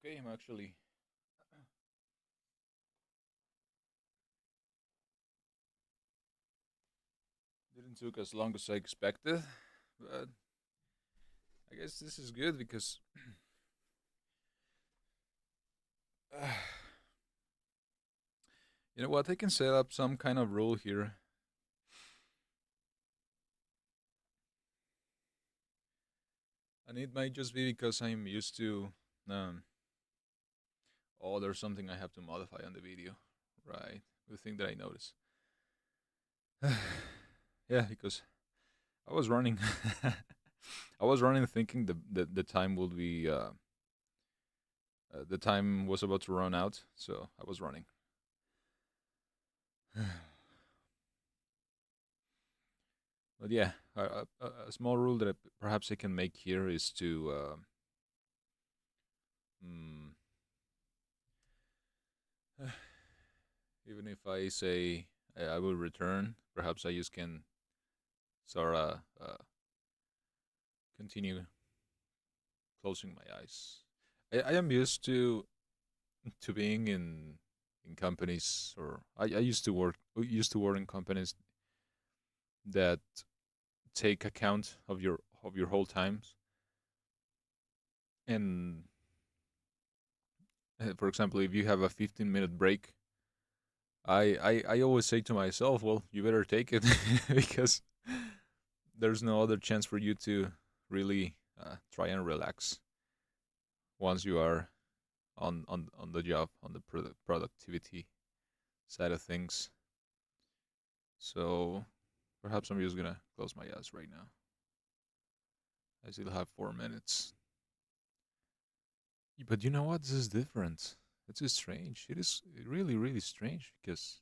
Okay, I'm actually. Didn't took as long as I expected, but I guess this is good because you know what? I can set up some kind of rule here, and it might just be because I'm used to. Um, oh, there's something I have to modify on the video, right? The thing that I notice. Yeah, because I was running. I was running thinking the time will be the time was about to run out, so I was running. But yeah, a small rule that perhaps I can make here is to mm, even if I say I will return, perhaps I just can sort of continue closing my eyes. I am used to being in companies, or I used to work in companies that take account of your whole times. And for example, if you have a 15-minute break, I always say to myself, well, you better take it because there's no other chance for you to really try and relax once you are on the job, on the productivity side of things. So perhaps I'm just gonna close my eyes right now. I still have 4 minutes. But you know what? This is different. It's just strange. It is really, really strange because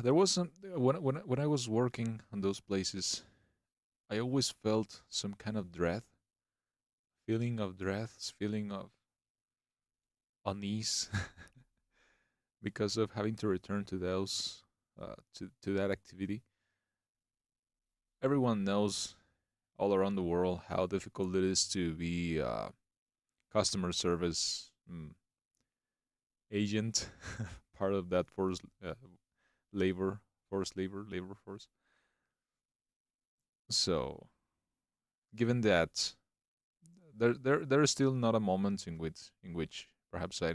there was some when I was working on those places, I always felt some kind of dread, feeling of unease because of having to return to those to that activity. Everyone knows all around the world how difficult it is to be customer service agent, part of that labor labor force. So, given that there is still not a moment in which perhaps I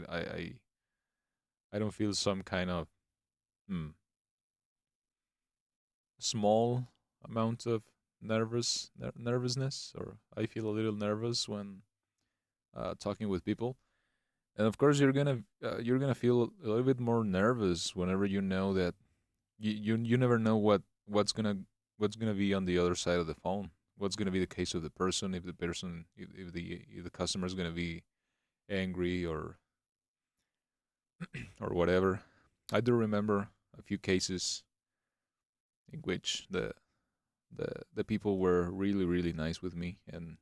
don't feel some kind of hmm, small amount of nervousness, or I feel a little nervous when talking with people. And of course, you're gonna feel a little bit more nervous whenever you know that you never know what's gonna be on the other side of the phone. What's gonna be the case of the person, if the person if the customer is gonna be angry or whatever. I do remember a few cases in which the people were really nice with me, and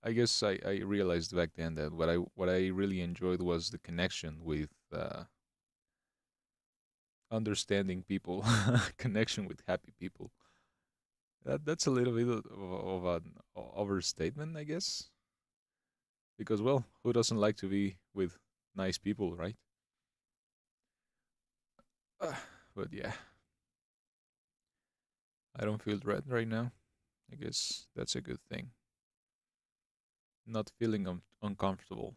I guess I realized back then that what I really enjoyed was the connection with understanding people, connection with happy people. That's a little bit of an overstatement, I guess, because well, who doesn't like to be with nice people, right? Uh, but yeah, I don't feel dread right now. I guess that's a good thing. Not feeling uncomfortable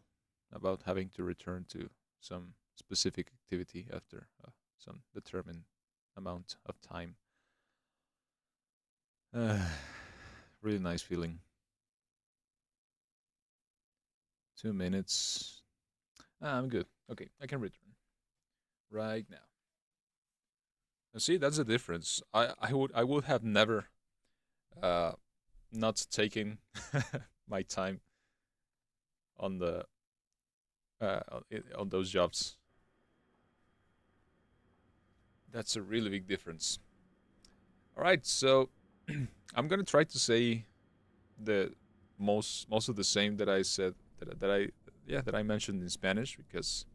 about having to return to some specific activity after some determined amount of time. Uh, really nice feeling. 2 minutes. I'm good. Okay, I can return right now. Now, see, that's the difference. I would have never uh, not taken my time on the on those jobs. That's a really big difference. All right, so I'm gonna try to say the most of the same that I said that I yeah that I mentioned in Spanish because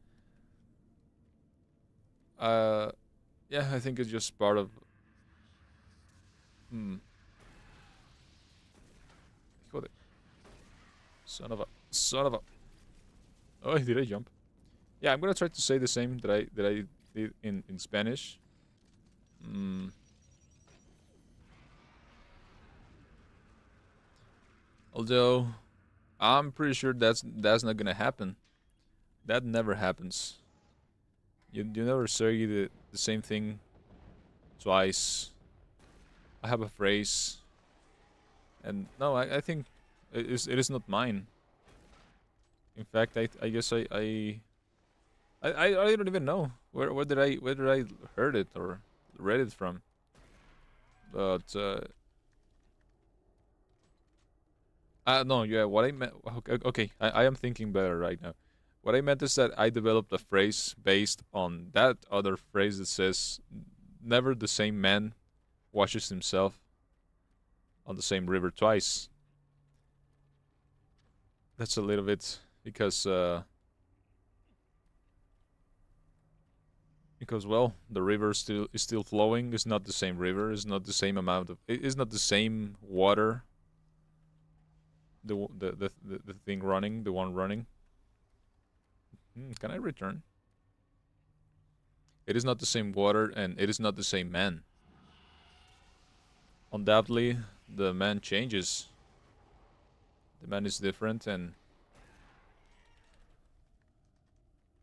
uh yeah I think it's just part of hmm, joder, son of a Son of a... Oh, did I jump? Yeah, I'm gonna try to say the same that I did in Spanish. Mm. Although I'm pretty sure that's not gonna happen. That never happens. You never say the same thing twice. I have a phrase, and no, I think it is not mine. In fact, I guess I don't even know where did I heard it or read it from. But no, yeah, what I meant. Okay, I am thinking better right now. What I meant is that I developed a phrase based on that other phrase that says, "Never the same man washes himself on the same river twice." That's a little bit because well, the river is still flowing. It's not the same river. It's not the same amount of. It's not the same water. The thing running, the one running. Can I return? It is not the same water, and it is not the same man. Undoubtedly, the man changes. The man is different, and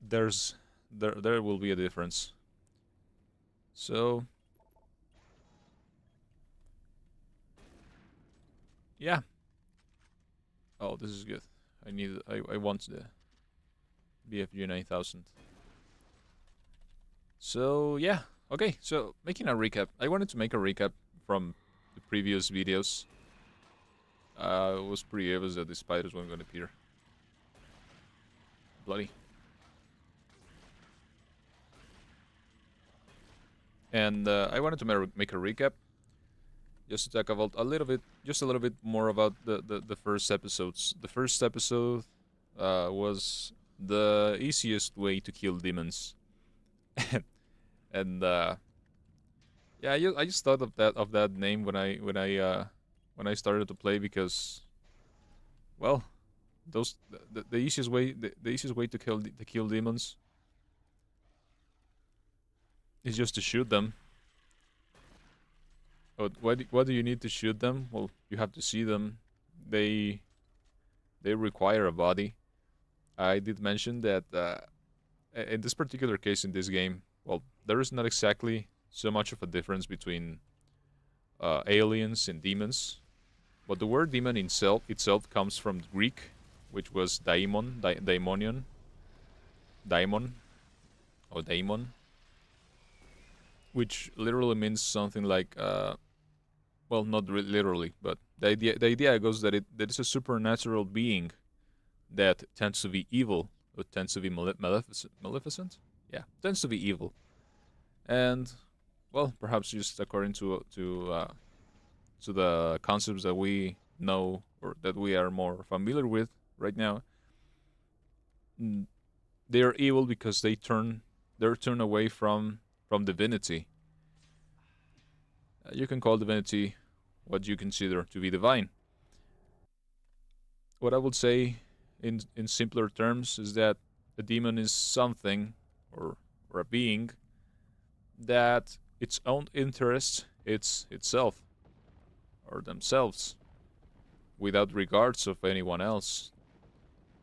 there will be a difference. So yeah. Oh, this is good. I want the BFG 9000. So yeah. Okay. So making a recap. I wanted to make a recap from the previous videos. It was pretty obvious that the spiders weren't going to appear. Bloody. And I wanted to make a recap, just to talk about just a little bit more about the first episodes. The first episode was the easiest way to kill demons, and yeah, I just thought of that name when I started to play because well, the easiest way to kill demons is just to shoot them. But what do you need to shoot them? Well, you have to see them. They they require a body. I did mention that in this particular case in this game, well, there is not exactly so much of a difference between aliens and demons, but the word demon itself comes from Greek, which was daimonion, daimon, or daimon, which literally means something like well, not literally, but the idea goes that it's a supernatural being that tends to be evil, or tends to be maleficent. Yeah, tends to be evil, and well, perhaps just according to the concepts that we know or that we are more familiar with right now, they are evil because they're turned away from divinity. You can call divinity what you consider to be divine. What I would say in simpler terms is that a demon is something or a being that its own interest it's itself or themselves without regards of anyone else.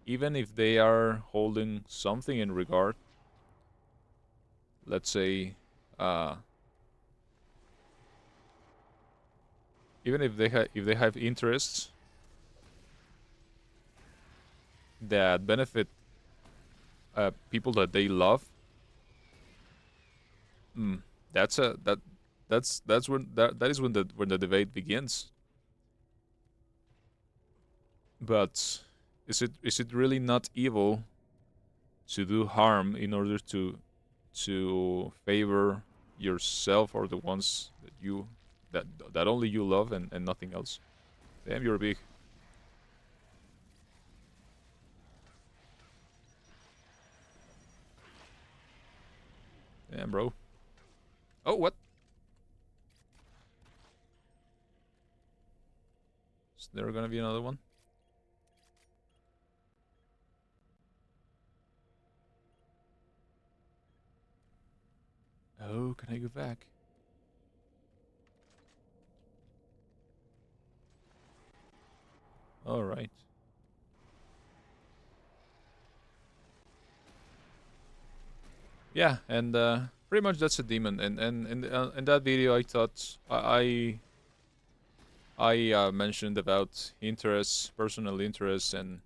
Even if they are holding something in regard, let's say uh, even if they have interests that benefit people that they love, mm, that's a that's when that is when the debate begins. But is it really not evil to do harm in order to favor yourself or the ones that only you love and nothing else? Damn, you're big. Damn, bro. Oh, what? Is there gonna be another one? Oh, can I go back? All right. Yeah, and pretty much that's a demon. And in that video, I thought I mentioned about interests, personal interests, and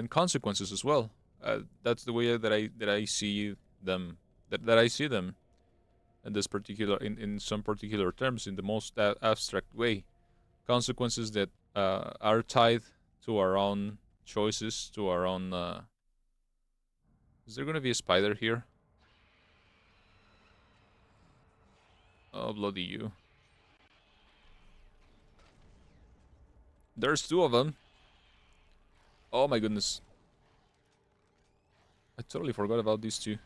consequences as well. That's the way that I see them. That I see them in this particular in some particular terms in the most abstract way. Consequences that are tied to our own choices, to our own. Is there gonna be a spider here? Oh bloody you! There's two of them. Oh my goodness! I totally forgot about these two.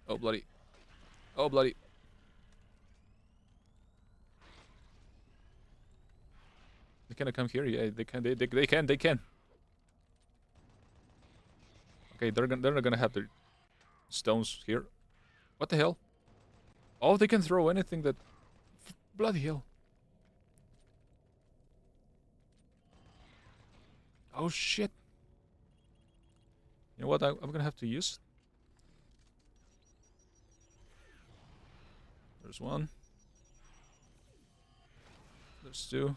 Oh bloody! Oh bloody! They cannot come here. Yeah, they can. They can. They can. Okay, they're not gonna have their stones here. What the hell? Oh, they can throw anything that. Bloody hell! Oh shit! You know what? I'm gonna have to use. There's one. There's two.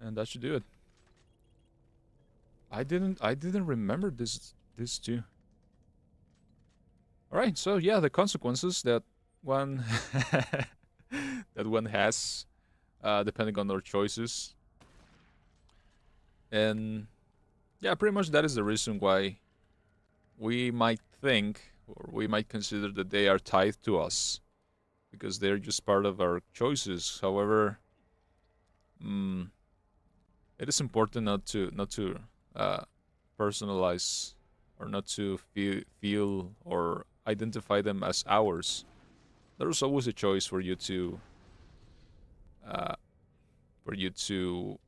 And that should do it. I didn't remember this too. All right, so yeah, the consequences that one that one has, depending on their choices, and yeah, pretty much that is the reason why we might think or we might consider that they are tied to us because they're just part of our choices. However, mm, it is important not to uh, personalize or not to feel or identify them as ours. There's always a choice uh, for you to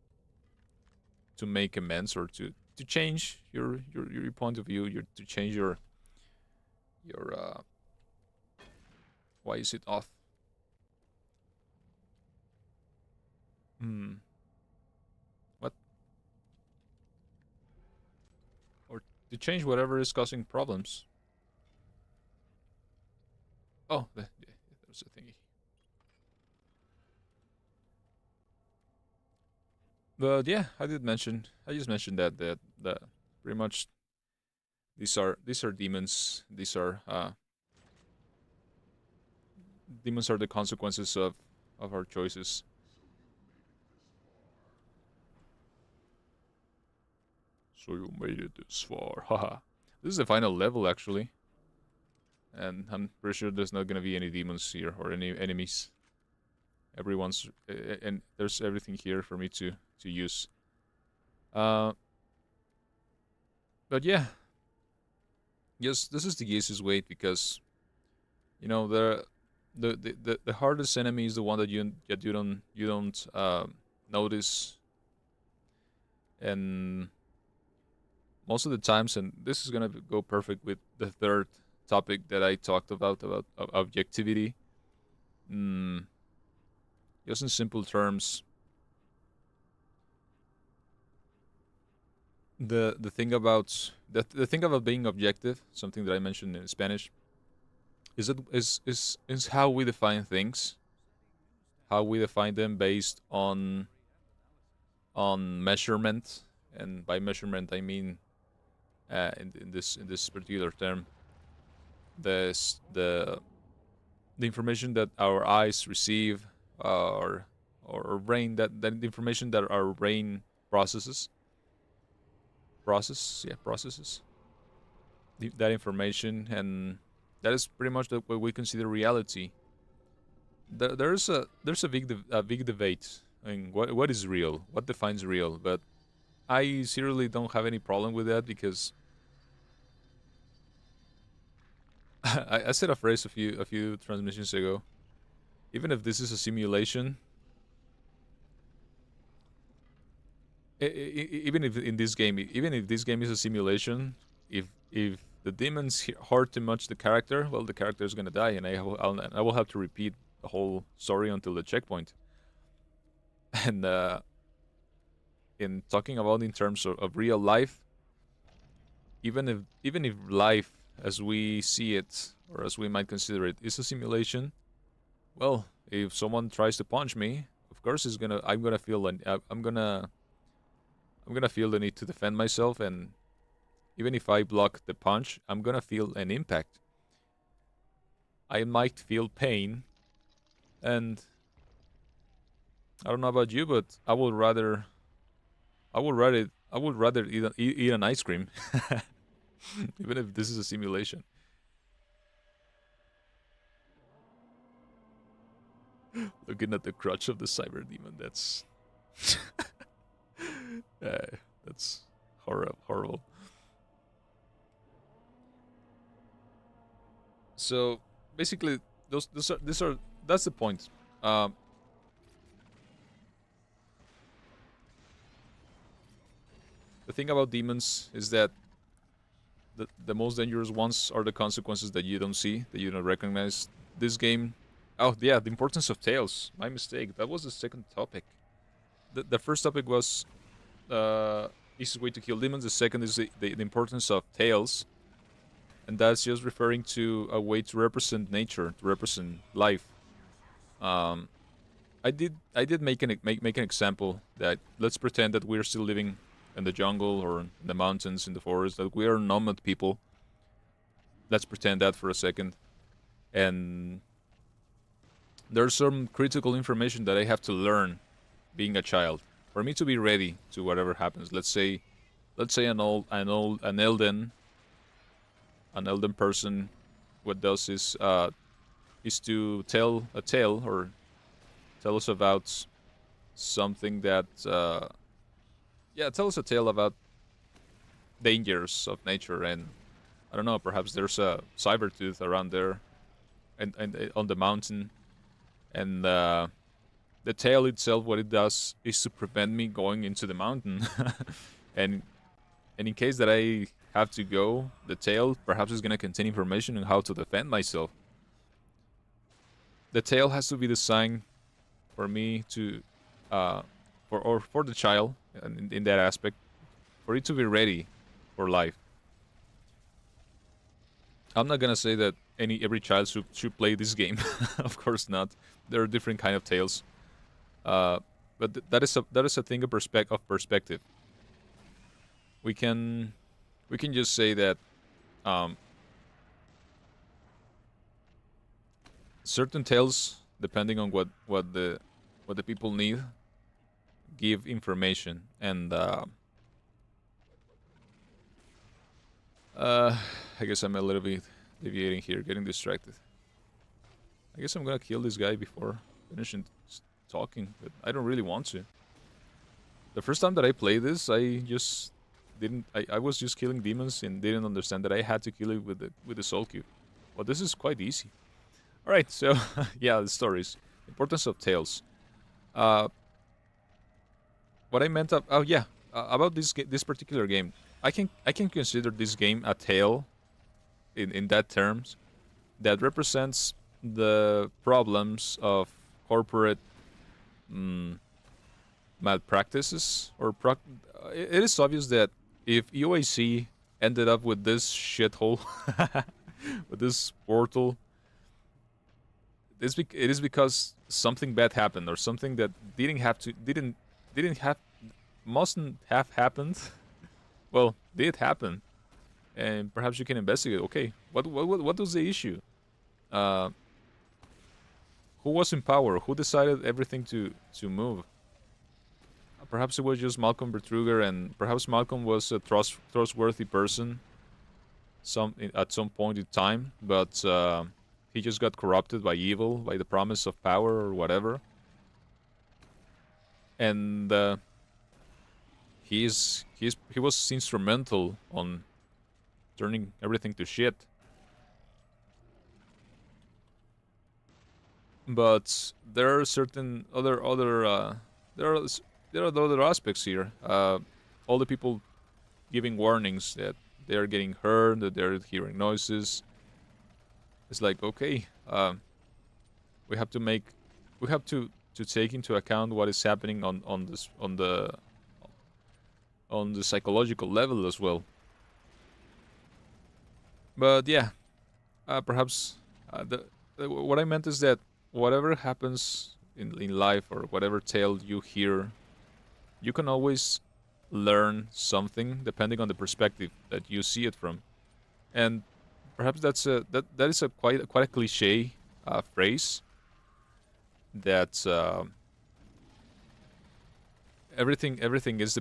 make amends or to change your point of view, to change your why is it off? Hmm. What? Or to change whatever is causing problems. Oh, yeah, there's a thingy. But yeah, I just mentioned that pretty much these are demons. Demons are the consequences of our choices. So you made it this far, haha. This is the final level actually, and I'm pretty sure there's not gonna be any demons here or any enemies. Everyone's and there's everything here for me to use. Uh, but yeah, yes, this is the easiest way because you know the hardest enemy is the one that you don't notice, and most of the times, and this is gonna go perfect with the third topic that I talked about objectivity. Mm, just in simple terms, the thing about being objective, something that I mentioned in Spanish, is how we define things, how we define them based on measurement, and by measurement I mean in this particular term, the information that our eyes receive, or our brain that the information that our brain processes that information, and that is pretty much what we consider reality. There's a big debate. I mean, what is real? What defines real? But I seriously don't have any problem with that because I said a phrase a few transmissions ago. Even if this is a simulation, even if in this game, even if this game is a simulation, if the demons hurt too much the character, well, the character is gonna die, and I will have to repeat the whole story until the checkpoint. And in talking about in terms of real life, even if life as we see it or as we might consider it is a simulation, well, if someone tries to punch me, of course I'm gonna feel I'm gonna feel the need to defend myself, and even if I block the punch, I'm gonna feel an impact. I might feel pain, and I don't know about you, but I would rather eat an ice cream, even if this is a simulation. Looking at the crutch of the cyber demon, uh, that's horrible. So basically, these are that's the point. Um, the thing about demons is that the most dangerous ones are the consequences that you don't see, that you don't recognize. This game, oh yeah, the importance of tails. My mistake. That was the second topic. The first topic was easiest way to kill demons. The second is the importance of tails, and that's just referring to a way to represent nature, to represent life. Um, I did make an example that let's pretend that we're still living in the jungle or in the mountains, in the forest, that we are nomad people. Let's pretend that for a second. And there's some critical information that I have to learn being a child for me to be ready to whatever happens. Let's say an elden person, what does is to tell a tale or tell us about something that yeah, tell us a tale about dangers of nature, and I don't know, perhaps there's a cyber tooth around there and on the mountain, and the tale itself, what it does is to prevent me going into the mountain. and and in case that I have to go, the tale perhaps is gonna contain information on how to defend myself. The tale has to be designed for me to for the child in that aspect, for it to be ready for life. I'm not gonna say that every child should play this game. Of course not. There are different kind of tales. Uh, but that is a thing of perspective. We can just say that um, certain tales, depending on what the people need, give information, and I guess I'm a little bit deviating here, getting distracted. I guess I'm gonna kill this guy before finishing talking, but I don't really want to. The first time that I played this, I just didn't. I was just killing demons and didn't understand that I had to kill it with the soul cube. Well, this is quite easy. All right, so yeah, the stories, importance of tales. Uh, what I meant oh yeah, about this particular game, I can consider this game a tale in that terms that represents the problems of corporate mm, malpractices it is obvious that if UAC ended up with this shithole, with this portal, it is because something bad happened, or something that didn't have mustn't have happened. Well, did happen, and perhaps you can investigate. Okay, what was the issue? Uh, who was in power? Who decided everything to move? Perhaps it was just Malcolm Bertruger, and perhaps Malcolm was a trustworthy person at some point in time, but he just got corrupted by evil, by the promise of power or whatever, and he was instrumental on turning everything to shit. But there are certain other there are other aspects here. All the people giving warnings that they are getting hurt, that they're hearing noises. It's like, okay, we have to make, we have to take into account what is happening on the psychological level as well. But yeah, perhaps what I meant is that whatever happens in life or whatever tale you hear, you can always learn something depending on the perspective that you see it from. And perhaps that is a quite a cliche phrase that everything is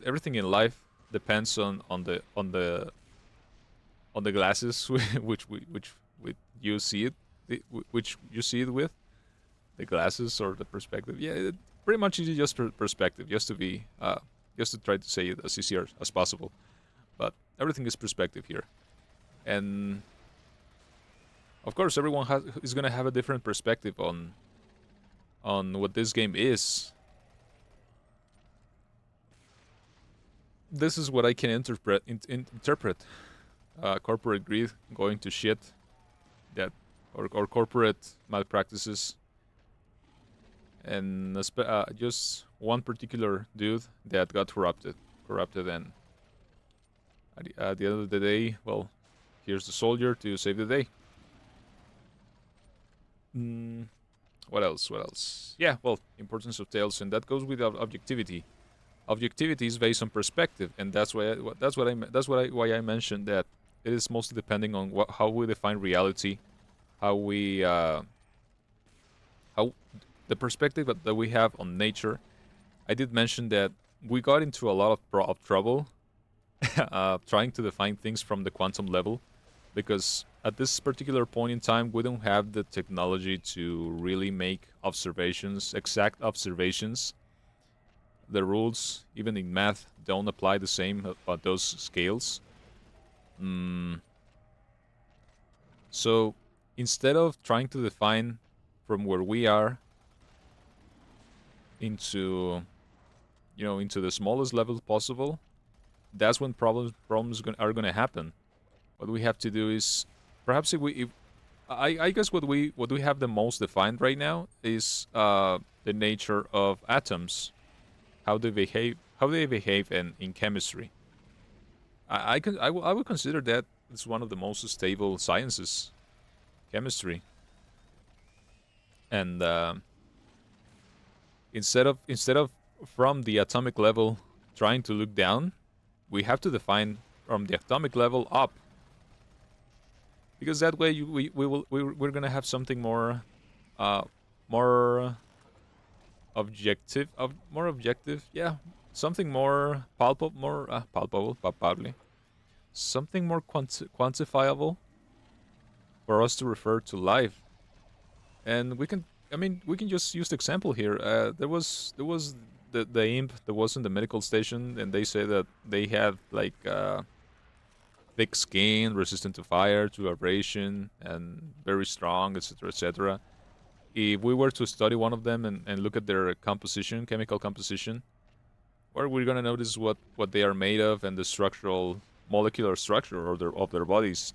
everything in life depends on the glasses which you see it which you see it with the glasses or the perspective. Yeah, pretty much it's just perspective, just to be just to try to say it as easier as possible. But everything is perspective here, and of course everyone is gonna have a different perspective on what this game is. This is what I can interpret. Corporate greed going to shit, that or corporate malpractices, and just one particular dude that got corrupted, and at the end of the day, well, here's the soldier to save the day. What else? What else? Yeah, well, importance of tales, and that goes with objectivity. Objectivity is based on perspective, and that's why I mentioned that it is mostly depending on how we define reality, how we how the perspective that we have on nature. I did mention that we got into a lot of trouble trying to define things from the quantum level, because at this particular point in time we don't have the technology to really make observations, exact observations. The rules, even in math, don't apply the same at those scales. So instead of trying to define from where we are into, into the smallest level possible, that's when problems are gonna happen. What we have to do is, perhaps I guess what we have the most defined right now is the nature of atoms, how they behave in chemistry. I would consider that it's one of the most stable sciences, chemistry. And instead of from the atomic level trying to look down, we have to define from the atomic level up, because that way we're gonna have something more more objective, yeah, something more palpable, something more quantifiable for us to refer to life. And we can just use the example here. There was the imp that was in the medical station, and they say that they had like thick skin, resistant to fire, to abrasion, and very strong, etc., etc. If we were to study one of them and look at their composition, chemical composition, what we're gonna notice what they are made of and the structural, molecular structure of their bodies.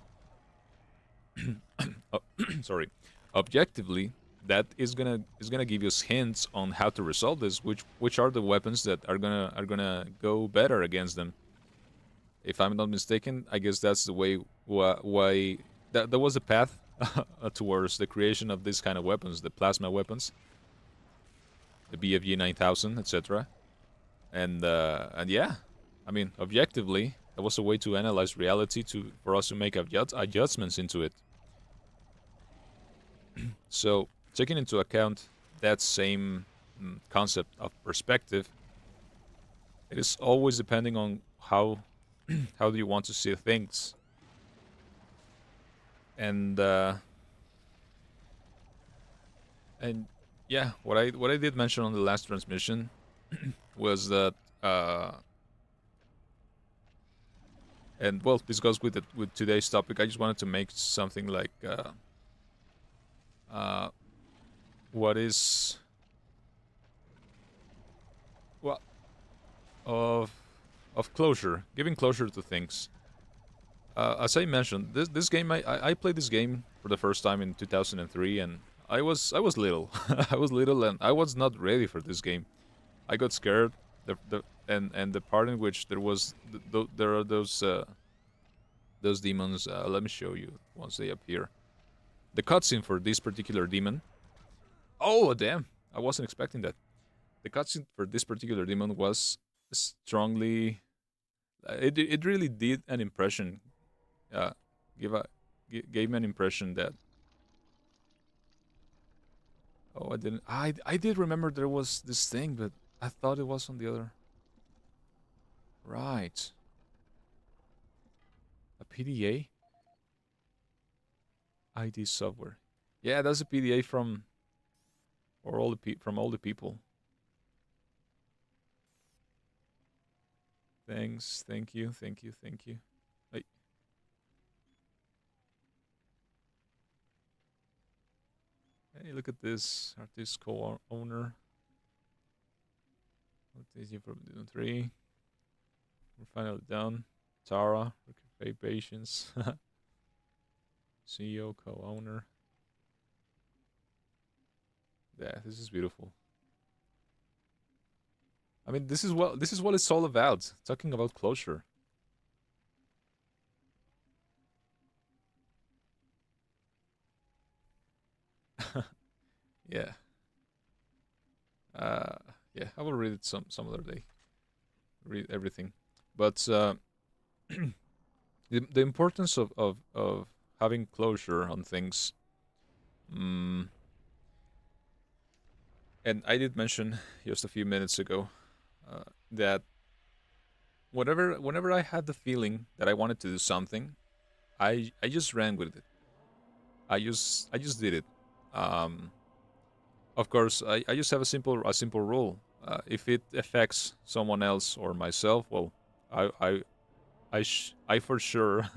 Sorry. Objectively, that is gonna give us hints on how to resolve this, which are the weapons that are gonna go better against them. If I'm not mistaken, I guess that's the way why that was the path towards the creation of this kind of weapons, the plasma weapons, the BFG 9000, etc. And yeah, I mean, objectively, that was a way to analyze reality for us to make adjustments into it. So, taking into account that same concept of perspective, it is always depending on how how do you want to see things. And yeah, what I did mention on the last transmission was that and well, this goes with today's topic. I just wanted to make something like what is well of closure, giving closure to things. As I mentioned, this game I played this game for the first time in 2003, and I was little. I was little, and I was not ready for this game. I got scared. And the part in which there was there are those demons. Let me show you once they appear. The cutscene for this particular demon. Oh damn! I wasn't expecting that. The cutscene for this particular demon was strongly. It really did an impression. Uh, gave me an impression that. Oh, I didn't. I did remember there was this thing, but I thought it was on the other. Right. A PDA. ID software. Yeah, that's a PDA from or all the from all the people. Thanks. Thank you. Thank you. Thank you. Hey. Hey, look at this. Artist co-owner. What is you from 3? We're finally done. Tara, pay patience. CEO, co-owner. Yeah, this is beautiful. I mean, this is what it's all about. Talking about closure. Yeah. Uh, yeah, I will read it some other day. Read everything, but the importance of having closure on things. Mm, and I did mention just a few minutes ago that whenever I had the feeling that I wanted to do something, I just ran with it. I just did it. Um, of course, I just have a simple rule. If it affects someone else or myself, well, I for sure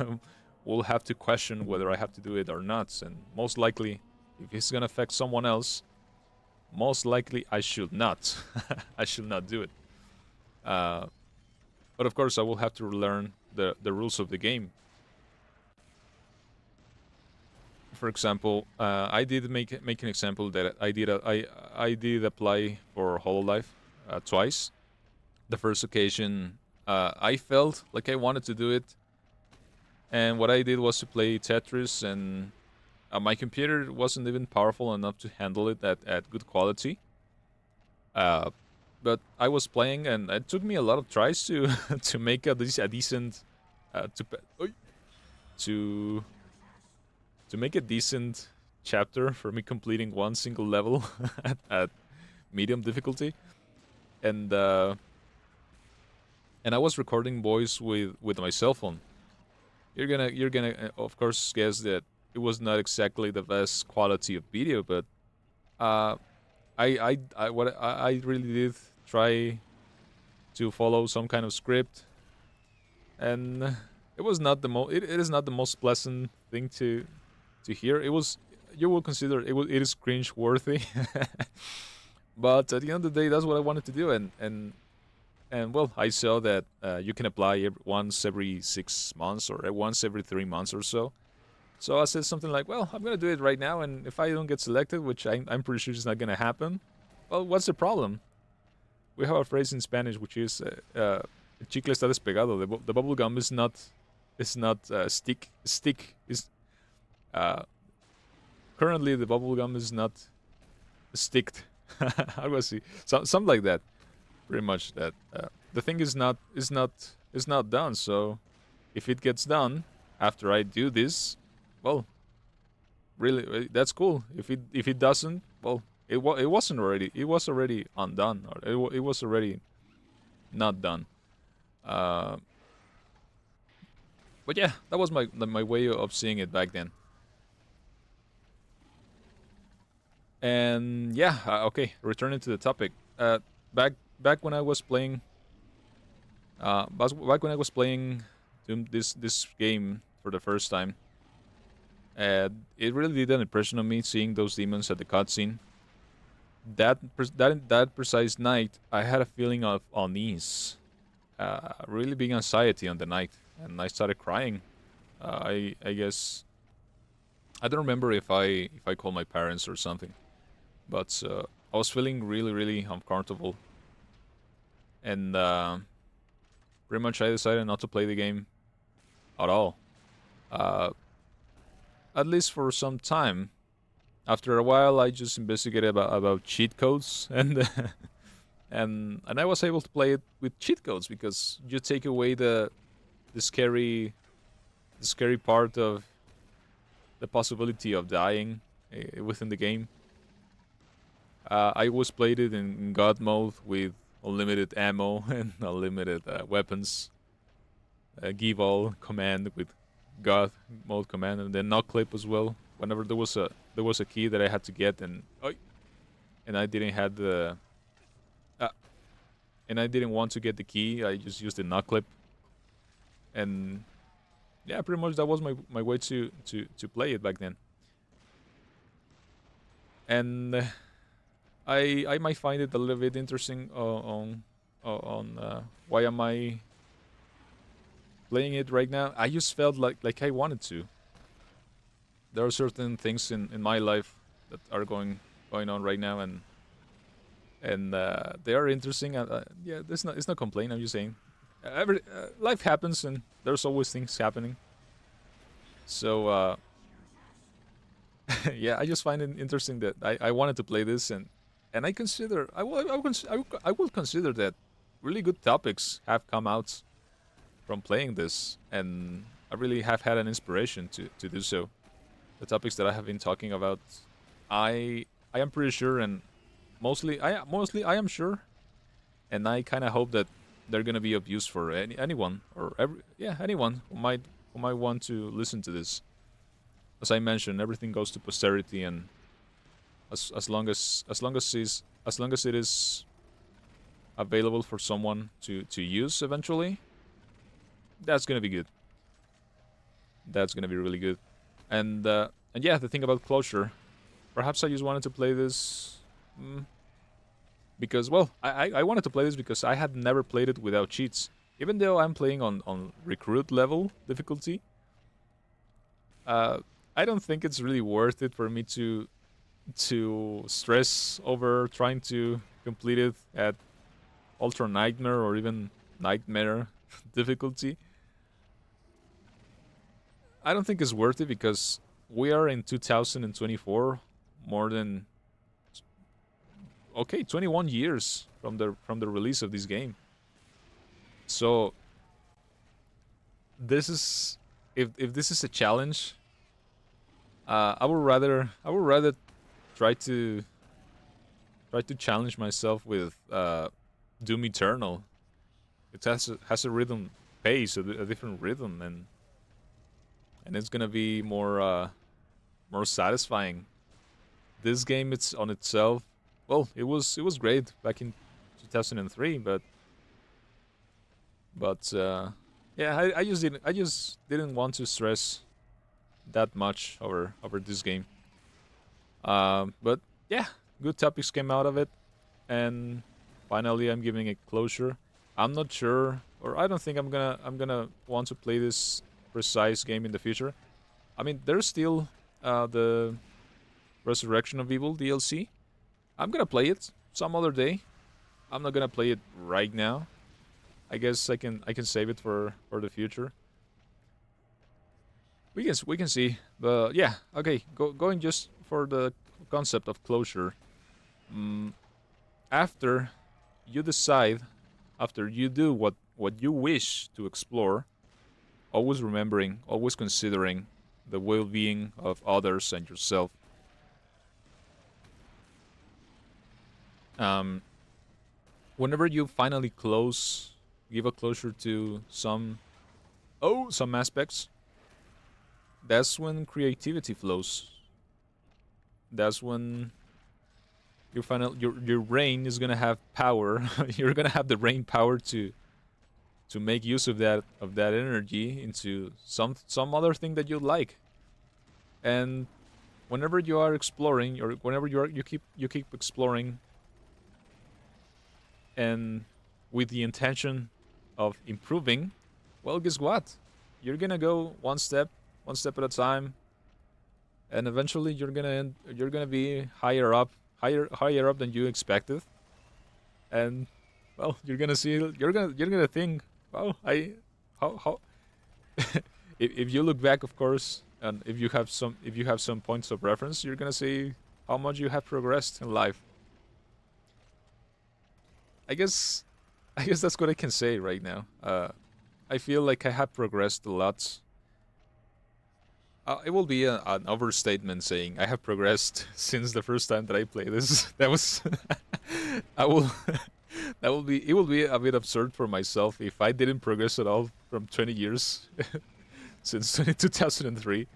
will have to question whether I have to do it or not. And most likely, if it's gonna affect someone else, most likely I should not. I should not do it. Uh, but of course, I will have to learn the rules of the game. For example, I did make an example that I did apply for Hololive twice. The first occasion, I felt like I wanted to do it, and what I did was to play Tetris, and my computer wasn't even powerful enough to handle it at good quality. Uh, but I was playing, and it took me a lot of tries to to make a decent to to make a decent chapter for me completing one single level at medium difficulty, and uh, and I was recording voice with my cell phone. You're gonna of course guess that it was not exactly the best quality of video, but uh, I really did try to follow some kind of script, and it was not the it is not the most pleasant thing to hear. It was you will consider it is cringe worthy, but at the end of the day, that's what I wanted to do, and well, I saw that you can apply once every 6 months or once every 3 months or so. So I said something like, "Well, I'm gonna do it right now, and if I don't get selected, which I'm pretty sure is not gonna happen, well, what's the problem?" We have a phrase in Spanish which is "el chicle está despegado." The bubble gum is not stick is uh, currently the bubble gum is not sticked. How do I see? Something like that. Pretty much that. The thing is not done. So if it gets done after I do this, well, really that's cool. If it doesn't, well, it was already undone, or it was already not done. Uh, but yeah, that was my way of seeing it back then. And yeah, okay, returning to the topic. Back when I was playing, back when I was playing this game for the first time, it really did an impression on me seeing those demons at the cutscene. That precise night, I had a feeling of unease, really big anxiety on the night, and I started crying. I guess I don't remember if I called my parents or something, but I was feeling really uncomfortable, and pretty much I decided not to play the game at all. Uh, at least for some time. After a while, I just investigated about cheat codes, and and I was able to play it with cheat codes because you take away the scary the scary part of the possibility of dying within the game. I always played it in God mode with unlimited ammo and unlimited weapons. Give all command with God mode command, and then knock clip as well. Whenever there was a key that I had to get, and I didn't have the uh, and I didn't want to get the key, I just used the knock clip, and yeah, pretty much that was my way to play it back then. And I might find it a little bit interesting on why am I playing it right now. I just felt like I wanted to. There are certain things in my life that are going on right now, and they are interesting. Yeah, there's no it's no complaint. I'm just saying, life happens, and there's always things happening. So yeah, I just find it interesting that I wanted to play this, and I consider I will consider that really good topics have come out from playing this, and I really have had an inspiration to do so. The topics that I have been talking about, I am pretty sure, and mostly I am sure, and I kind of hope that they're gonna be of use for anyone or anyone who might want to listen to this. As I mentioned, everything goes to posterity, and as long as it is available for someone to use eventually, that's gonna be good. That's gonna be really good. And yeah, the thing about closure, perhaps I just wanted to play this because, well, I wanted to play this because I had never played it without cheats. Even though I'm playing on recruit level difficulty, I don't think it's really worth it for me to stress over trying to complete it at ultra nightmare or even nightmare difficulty. I don't think it's worth it because we are in 2024, more than 21 years from the release of this game. So this is if this is a challenge, I would rather try to challenge myself with Doom Eternal. It has a rhythm pace, a different rhythm, and it's gonna be more satisfying. This game, it's on itself. Well, it was great back in 2003, but yeah, I just didn't want to stress that much over this game. But yeah, good topics came out of it, and finally I'm giving it closure. I'm not sure, or I don't think I'm gonna want to play this precise game in the future. I mean, there's still the Resurrection of Evil DLC. I'm gonna play it some other day. I'm not gonna play it right now. I guess I can save it for the future. We can see, but yeah, okay. Going just for the concept of closure. Mm, after you decide, after you do what you wish to explore, always remembering, always considering the well-being of others and yourself. Um, whenever you finally give a closure to some aspects, that's when creativity flows. That's when your brain is gonna have power. You're gonna have the brain power to make use of that energy into some other thing that you like. And whenever you are exploring, or whenever you keep exploring, and with the intention of improving, well, guess what? you're gonna go one step at a time, and eventually you're gonna be higher up than you expected, and well, you're gonna think, well, I how if you look back, of course, and if you have some points of reference, you're gonna see how much you have progressed in life. I guess I guess that's what I can say right now. I feel like I have progressed a lot. It will be an overstatement saying I have progressed since the first time that I played this. That was I will that will be it will be a bit absurd for myself if I didn't progress at all from 20 years since 2003.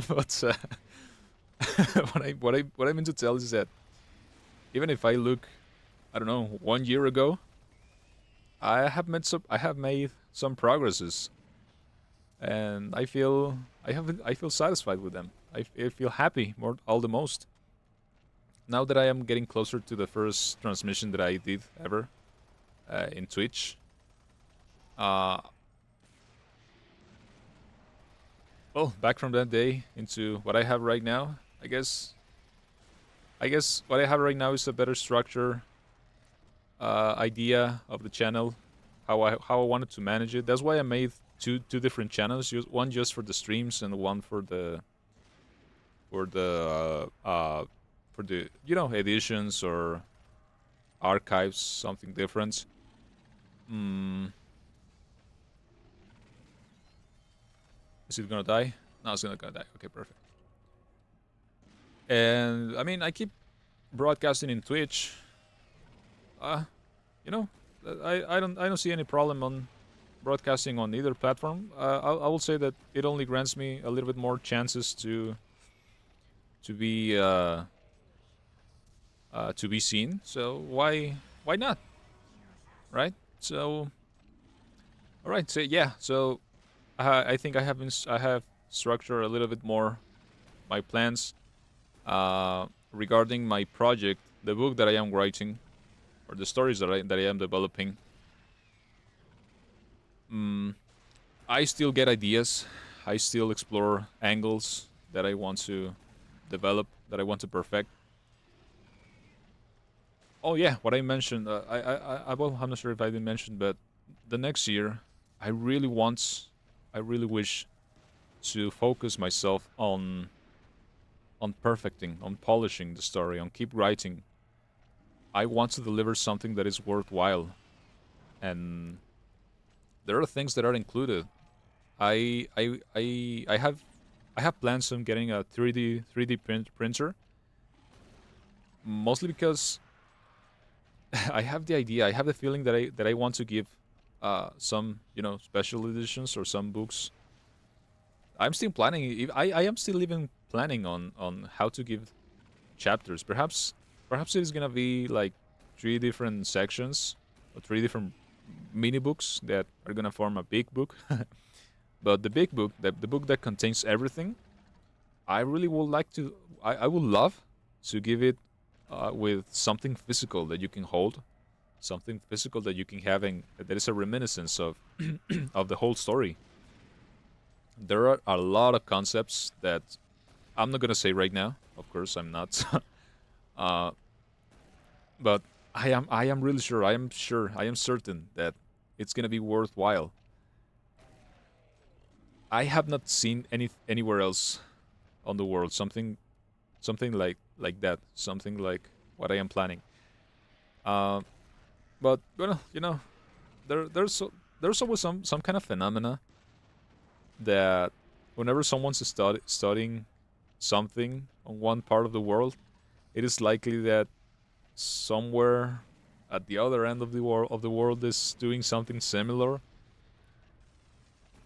But what I mean to tell is that even if I look, I don't know, 1 year ago, I have made some progresses, and I feel satisfied with them. I feel happy more all the most now that I am getting closer to the first transmission that I did ever in Twitch. Uh, well, back from that day into what I have right now, I guess what I have right now is a better structure, idea of the channel, how I wanted to manage it. That's why I made two different channels. One just for the streams and one for the for the editions or archives, something different. Mm, is it gonna die? No, it's not gonna die. Okay, perfect. And I mean, I keep broadcasting in Twitch. Uh, you know, I don't see any problem on broadcasting on either platform. I will say that it only grants me a little bit more chances to to be seen. So why not, right? So all right. So yeah. So I think I have structured a little bit more my plans regarding my project, the book that I am writing, or the stories that I am developing. Mm, I still get ideas. I still explore angles that I want to develop, that I want to perfect. Oh yeah, what I mentioned. Well, I'm not sure if I didn't mention, but the next year, I really want, I really wish to focus myself on perfecting, on polishing the story, on keep writing. I want to deliver something that is worthwhile, and there are things that are included. I have plans on getting a 3D printer, mostly because I have the idea, I have the feeling that I want to give some special editions or some books. I'm still planning. I am still even planning on how to give chapters. Perhaps it is gonna be like 3 different sections or 3 different mini books that are gonna form a big book. But the big book, the book that contains everything, I really would like to. I would love to give it with something physical that you can hold, something physical that you can have, and that is a reminiscence of of the whole story. There are a lot of concepts that I'm not gonna say right now. Of course, I'm not. uh, but I am really sure. I am certain that it's gonna be worthwhile. I have not seen anywhere else on the world something like that, something like what I am planning. Uh, but well, there's always some kind of phenomena that whenever someone's studying something on one part of the world, it is likely that somewhere at the other end of the world is doing something similar.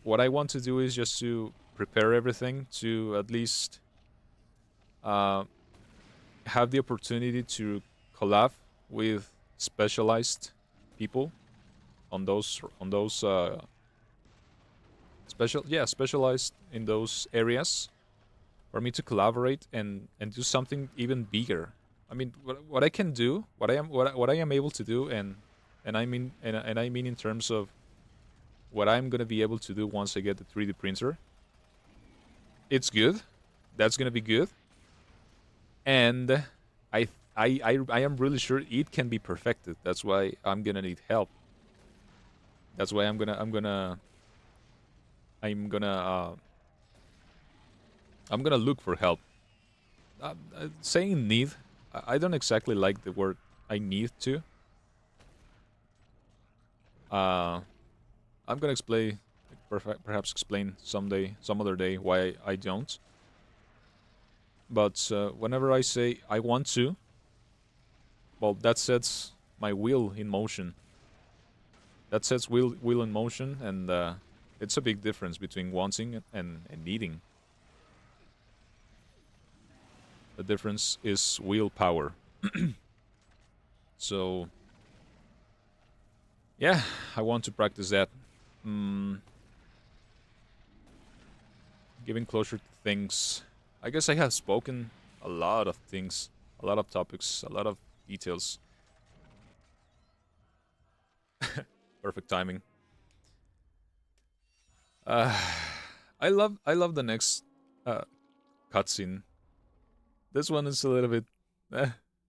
What I want to do is just to prepare everything to at least uh, have the opportunity to collab with specialized people on those specialized in those areas for me to collaborate and do something even bigger. I mean, what I can do, what I am able to do, and I mean in terms of what I'm gonna be able to do once I get the 3D printer. It's good. That's gonna be good. And I am really sure it can be perfected. That's why I'm gonna need help. That's why I'm gonna look for help. Saying need, I don't exactly like the word I need to. I'm gonna explain, perhaps explain someday, some other day, why I don't. But whenever I say I want to, well, that sets my will in motion. That sets will in motion, and it's a big difference between wanting and needing. The difference is willpower. So, yeah, I want to practice that. Giving closure to things. I guess I have spoken a lot of things, a lot of topics, a lot of details. Perfect timing. Uh, I love the next uh, cutscene. This one is a little bit,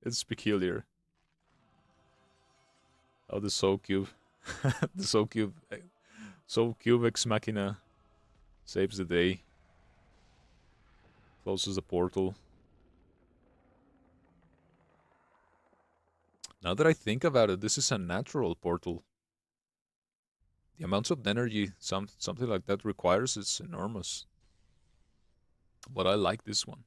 it's peculiar. Oh, the Soul Cube, the Soul Cube Ex Machina saves the day, closes the portal. Now that I think about it, this is a natural portal. The amounts of energy something like that requires is enormous. But I like this one.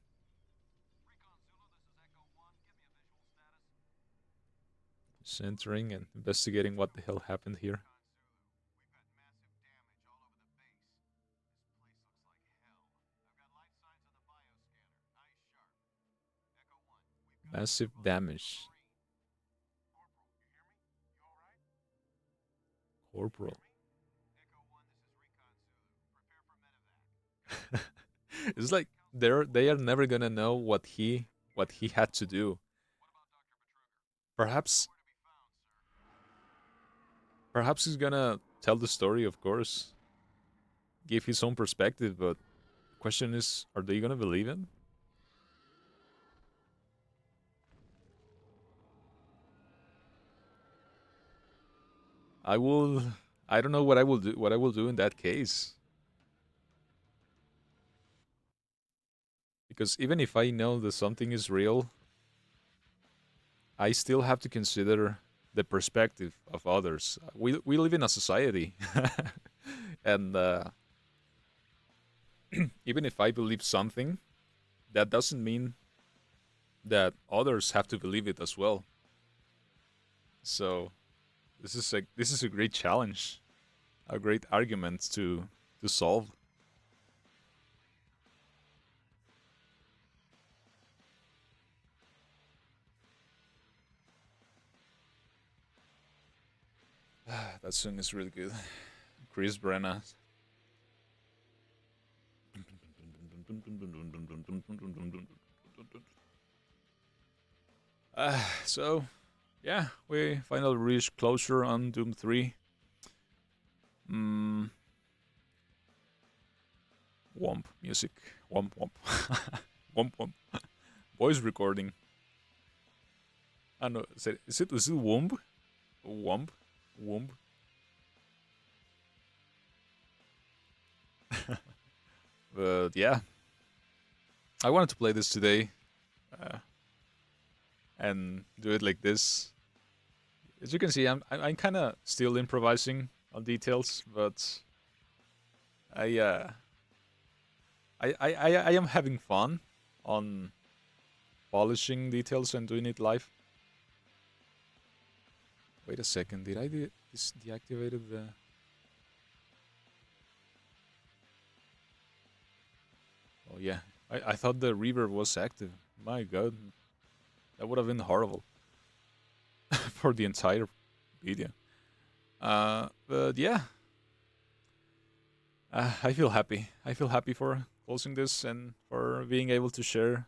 Centering and investigating what the hell happened here. Massive damage. Corporal. It's like they are never gonna know what he had to do. Perhaps perhaps he's gonna tell the story, of course. Give his own perspective, but the question is, are they gonna believe him? I will I don't know what I will do in that case. Because even if I know that something is real, I still have to consider the perspective of others. We live in a society, and even if I believe something, that doesn't mean that others have to believe it as well. So this is a great challenge, a great argument to solve. That song is really good. Chris Brenna. So yeah, we finally reached closure on Doom 3. Mm, Womp music. Womp womp. Womp womp. Voice recording. I know. Is it womp? Womp? Womp? But yeah, I wanted to play this today, uh, and do it like this. As you can see, I'm kind of still improvising on details, but I uh I am having fun on polishing details and doing it live. Wait a second, did I deactivated the? Oh yeah, I thought the reverb was active. My god, that would have been horrible for the entire video. But yeah, I feel happy. I feel happy for closing this and for being able to share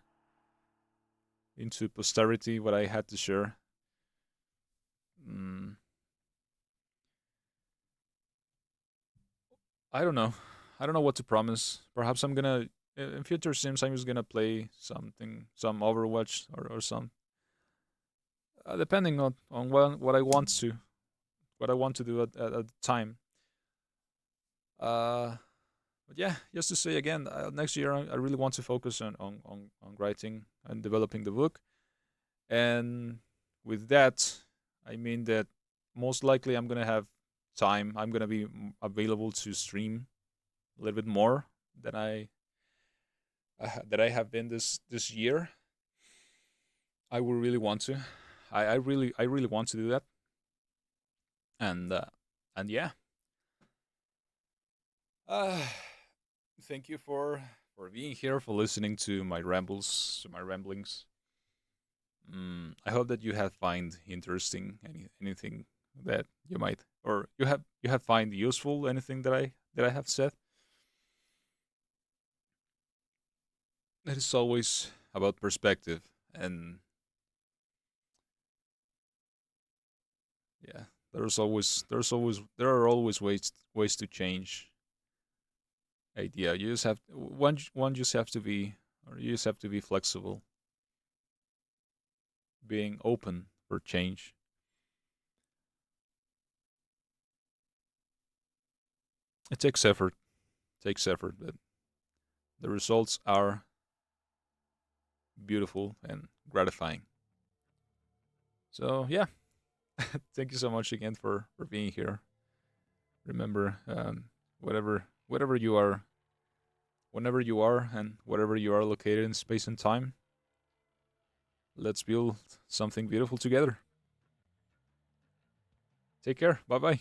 into posterity what I had to share. Mm. I don't know. I don't know what to promise. Perhaps I'm gonna in future sims I'm just gonna play something, some Overwatch or some, depending on what I want to, what I want to do at the time. Uh, but yeah, just to say again, next year I really want to focus on writing and developing the book. And with that, I mean that most likely I'm gonna have time. I'm gonna be available to stream a little bit more than that I have been this year. I would really want to. I really want to do that. And yeah. Uh, Thank you for being here, for listening to my rambles, to my ramblings. I hope that you have find interesting anything that you might, or you have find useful anything that I have said. It is always about perspective, and yeah, there are always ways to change idea. You just have one just have to be, or you just have to be flexible, being open for change. It takes effort, but the results are beautiful and gratifying. So yeah, thank you so much again for being here. Remember, whatever you are, whenever you are, and whatever you are located in space and time, let's build something beautiful together. Take care. Bye bye.